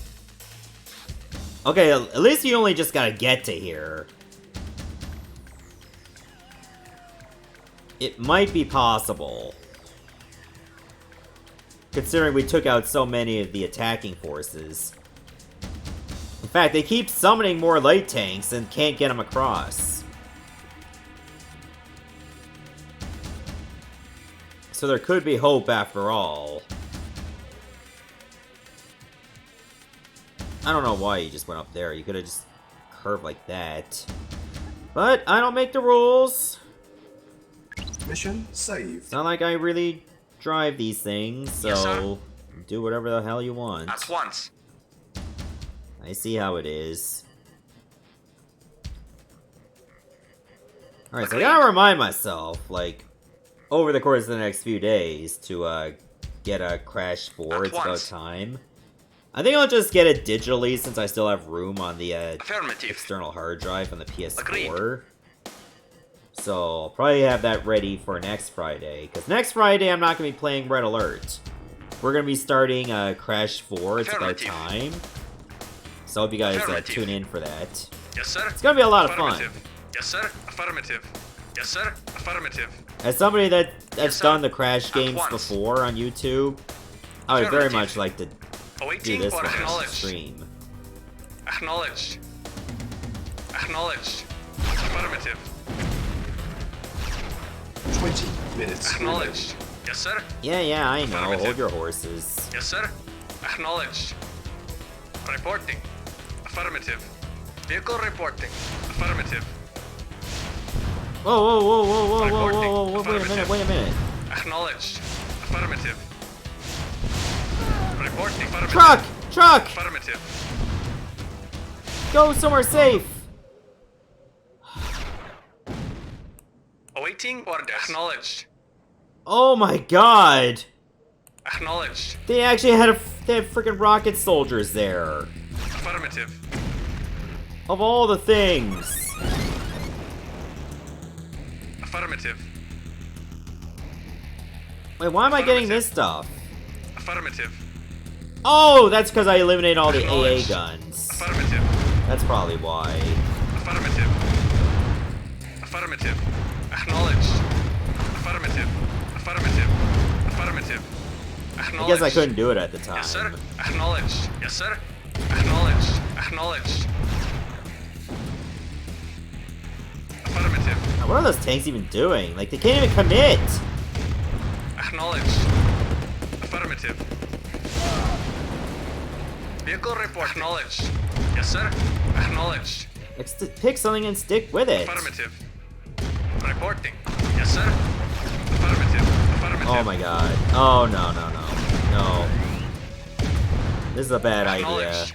Okay, at least you only just gotta get to here. It might be possible. Considering we took out so many of the attacking forces. In fact, they keep summoning more light tanks and can't get them across. So there could be hope after all. I don't know why you just went up there. You could have just curved like that. But I don't make the rules. Mission saved. It's not like I really drive these things, so Yes, sir. do whatever the hell you want. At once. I see how it is. Alright, so I gotta remind myself, like, over the course of the next few days to get a Crash 4. At It's about once. time. I think I'll just get it digitally since I still have room on the Affirmative. external hard drive on the PS4. Agreed. So I'll probably have that ready for next Friday. Because next Friday I'm not going to be playing Red Alert. We're going to be starting Crash 4. It's about Affirmative. time. So I hope you guys Affirmative. tune in for that. Yes, sir. It's going to be a lot of fun. Affirmative. Yes, sir. Affirmative. Yes, sir. Affirmative. As somebody that's Yes, sir. done the Crash At games once. before on YouTube, I would very Affirmative. much like to do Awaiting this or one on acknowledged. stream. Acknowledged. Acknowledged. Affirmative. 20 minutes. Acknowledged. Yes, sir. Yeah, I know. Hold Affirmative. your horses. Yes, sir. Acknowledged. Reporting. Affirmative. Vehicle reporting. Affirmative. Whoa, wait a minute, Acknowledged. Affirmative. Reporting. Affirmative. Truck! Affirmative. Go somewhere safe! Awaiting order. Acknowledged. Oh my god! Acknowledged. They actually had freaking rocket soldiers there. Affirmative. Of all the things. Affirmative. Wait, why am I getting this stuff? Affirmative. Oh, that's because I eliminated all the AA Acknowledged. guns. Affirmative. That's probably why. Affirmative. Affirmative. Acknowledged. Affirmative. Affirmative. Affirmative. I guess I couldn't do it at the time. Yes, sir. Acknowledged. Yes, sir. Acknowledged. Acknowledged. Affirmative. Now, what are those tanks even doing? Like, they can't even commit! Acknowledged. Affirmative. Vehicle report. Acknowledged. Yes, sir. Acknowledged. Like, pick something and stick with it. Affirmative. Reporting. Yes, sir. Affirmative. Affirmative. Oh my god. Oh, no, no, no. No. This is a bad idea. Acknowledged.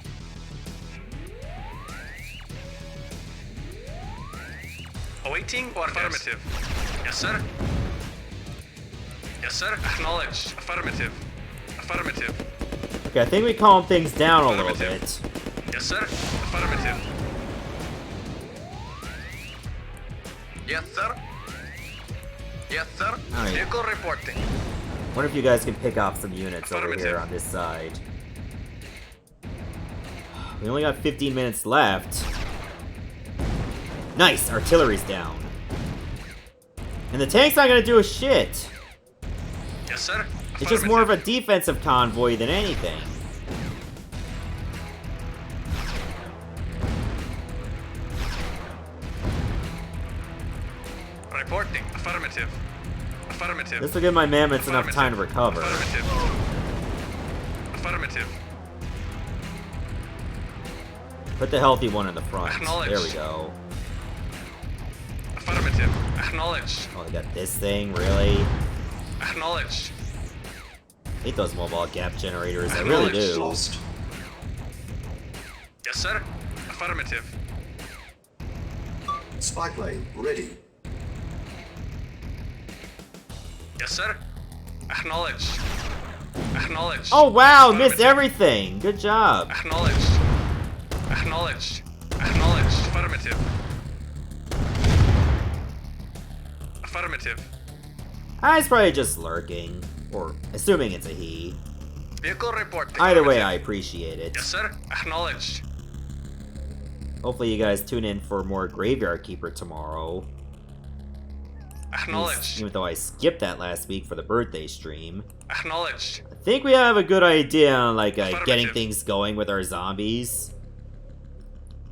Awaiting orders. Affirmative. Yes, sir. Yes, sir. Acknowledged. Affirmative. Affirmative. Okay, I think we calm things down a little bit. Yes, sir. Affirmative. Yes, sir. Yes, sir. Alright. Vehicle reporting. Wonder if you guys can pick off some units over Affirmative. here on this side. We only got 15 minutes left. Nice! Artillery's down. And the tank's not gonna do a shit. Yes, sir. It's just more of a defensive convoy than anything. Reporting. Affirmative. Affirmative. This will give my mammoths enough time to recover. Affirmative. Affirmative. Put the healthy one in the front. Acknowledged. There we go. Affirmative. Acknowledged. Oh, they got this thing? Really? Acknowledged. Hate those mobile gap generators. I really do. Lost. Yes, sir. Affirmative. Spy plane ready. Yes, sir. Acknowledged. Acknowledged. Oh wow, missed Affirmative. everything. Good job. Acknowledged. Acknowledged. Acknowledged. Affirmative. Affirmative. He's probably just lurking. Or assuming it's a he. Vehicle reporting. Either way, I Affirmative. appreciate it. Yes, sir. Acknowledged. Hopefully you guys tune in for more Graveyard Keeper tomorrow. Acknowledged. Even though I skipped that last week for the birthday stream. Acknowledged. I think we have a good idea on like getting Affirmative. things going with our zombies.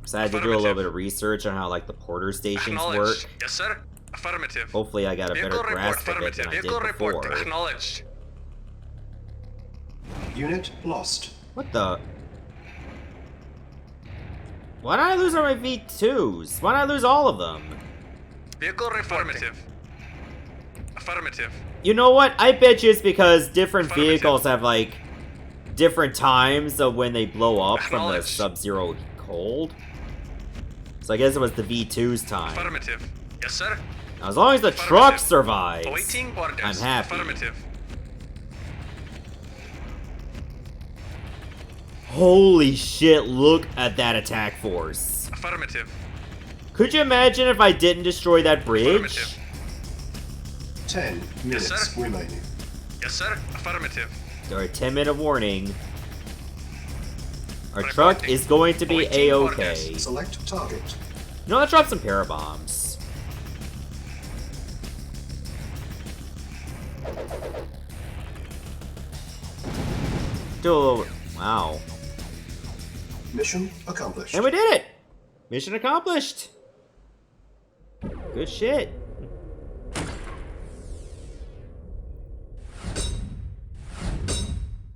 So I had to do a little Affirmative. bit of research on how like the porter stations Acknowledged. work. Yes, sir. Affirmative. Hopefully I got a better Vehicle report. grasp of it Affirmative. than I did Vehicle report. before. Acknowledged. Unit lost. What the? Why did I lose all my V2s? Why did I lose all of them? Vehicle affirmative. Affirmative. You know what? I bet you it's because different Affirmative. vehicles have like different times of when they blow up from the Acknowledged. sub-zero cold. So I guess it was the V2's time. Affirmative. Yes, sir. Now, as long as the Affirmative. truck survives, Awaiting orders. I'm happy. Affirmative. Holy shit, look at that attack force. Affirmative. Could you imagine if I didn't destroy that bridge? Affirmative. 10 minutes sir. remaining. Yes, sir. Affirmative. There are 10-minute warning. Our Reporting. truck is going to be Awaiting A-okay. orders. Select target. No, let's drop some parabombs. Do a little... Wow. Mission accomplished. And we did it! Mission accomplished! Good shit.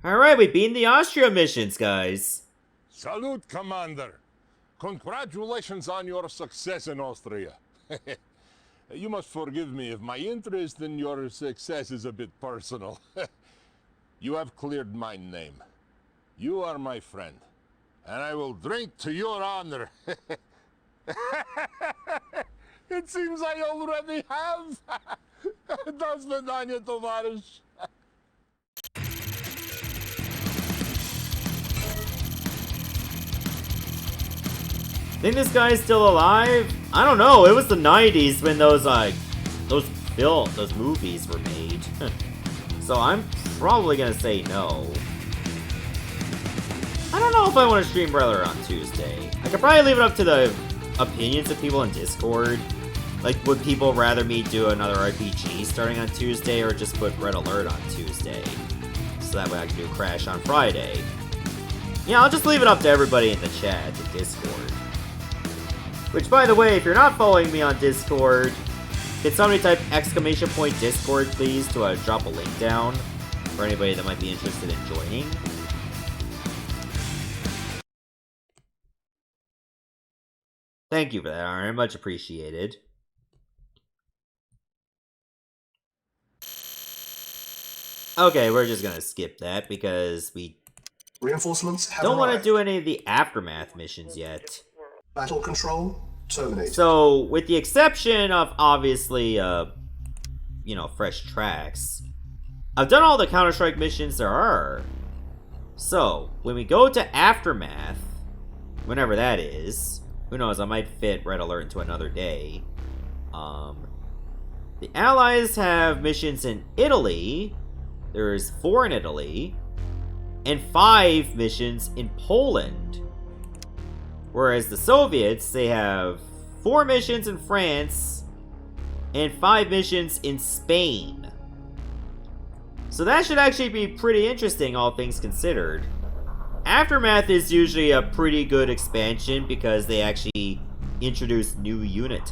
Alright, we beat the Austria missions, guys. Salute, Commander. Congratulations on your success in Austria. You must forgive me if my interest in your success is a bit personal. You have cleared my name. You are my friend, and I will drink to your honor. It seems I already have. До свидания, товарищ. Think this guy's still alive? I don't know. It was the 90s when those movies were made. So I'm probably gonna say no. I don't know if I want to stream Red Alert on Tuesday. I could probably leave it up to the opinions of people in Discord. Like, would people rather me do another RPG starting on Tuesday or just put Red Alert on Tuesday? So that way I can do Crash on Friday. Yeah, I'll just leave it up to everybody in the chat, in Discord. Which, by the way, if you're not following me on Discord, can somebody type !Discord, please, to drop a link down for anybody that might be interested in joining? Thank you for that, Aaron. Much appreciated. Okay, we're just gonna skip that because we Reinforcements have don't want to arrived. do any of the Aftermath missions yet. Battle control terminated. So, with the exception of, obviously, fresh tracks, I've done all the Counterstrike missions there are. So, when we go to Aftermath, whenever that is, who knows, I might fit Red Alert into another day. The Allies have missions in Italy. There's 4 in Italy. And 5 missions in Poland. Whereas the Soviets, they have 4 missions in France and 5 missions in Spain. So that should actually be pretty interesting, all things considered. Aftermath is usually a pretty good expansion because they actually introduce new unit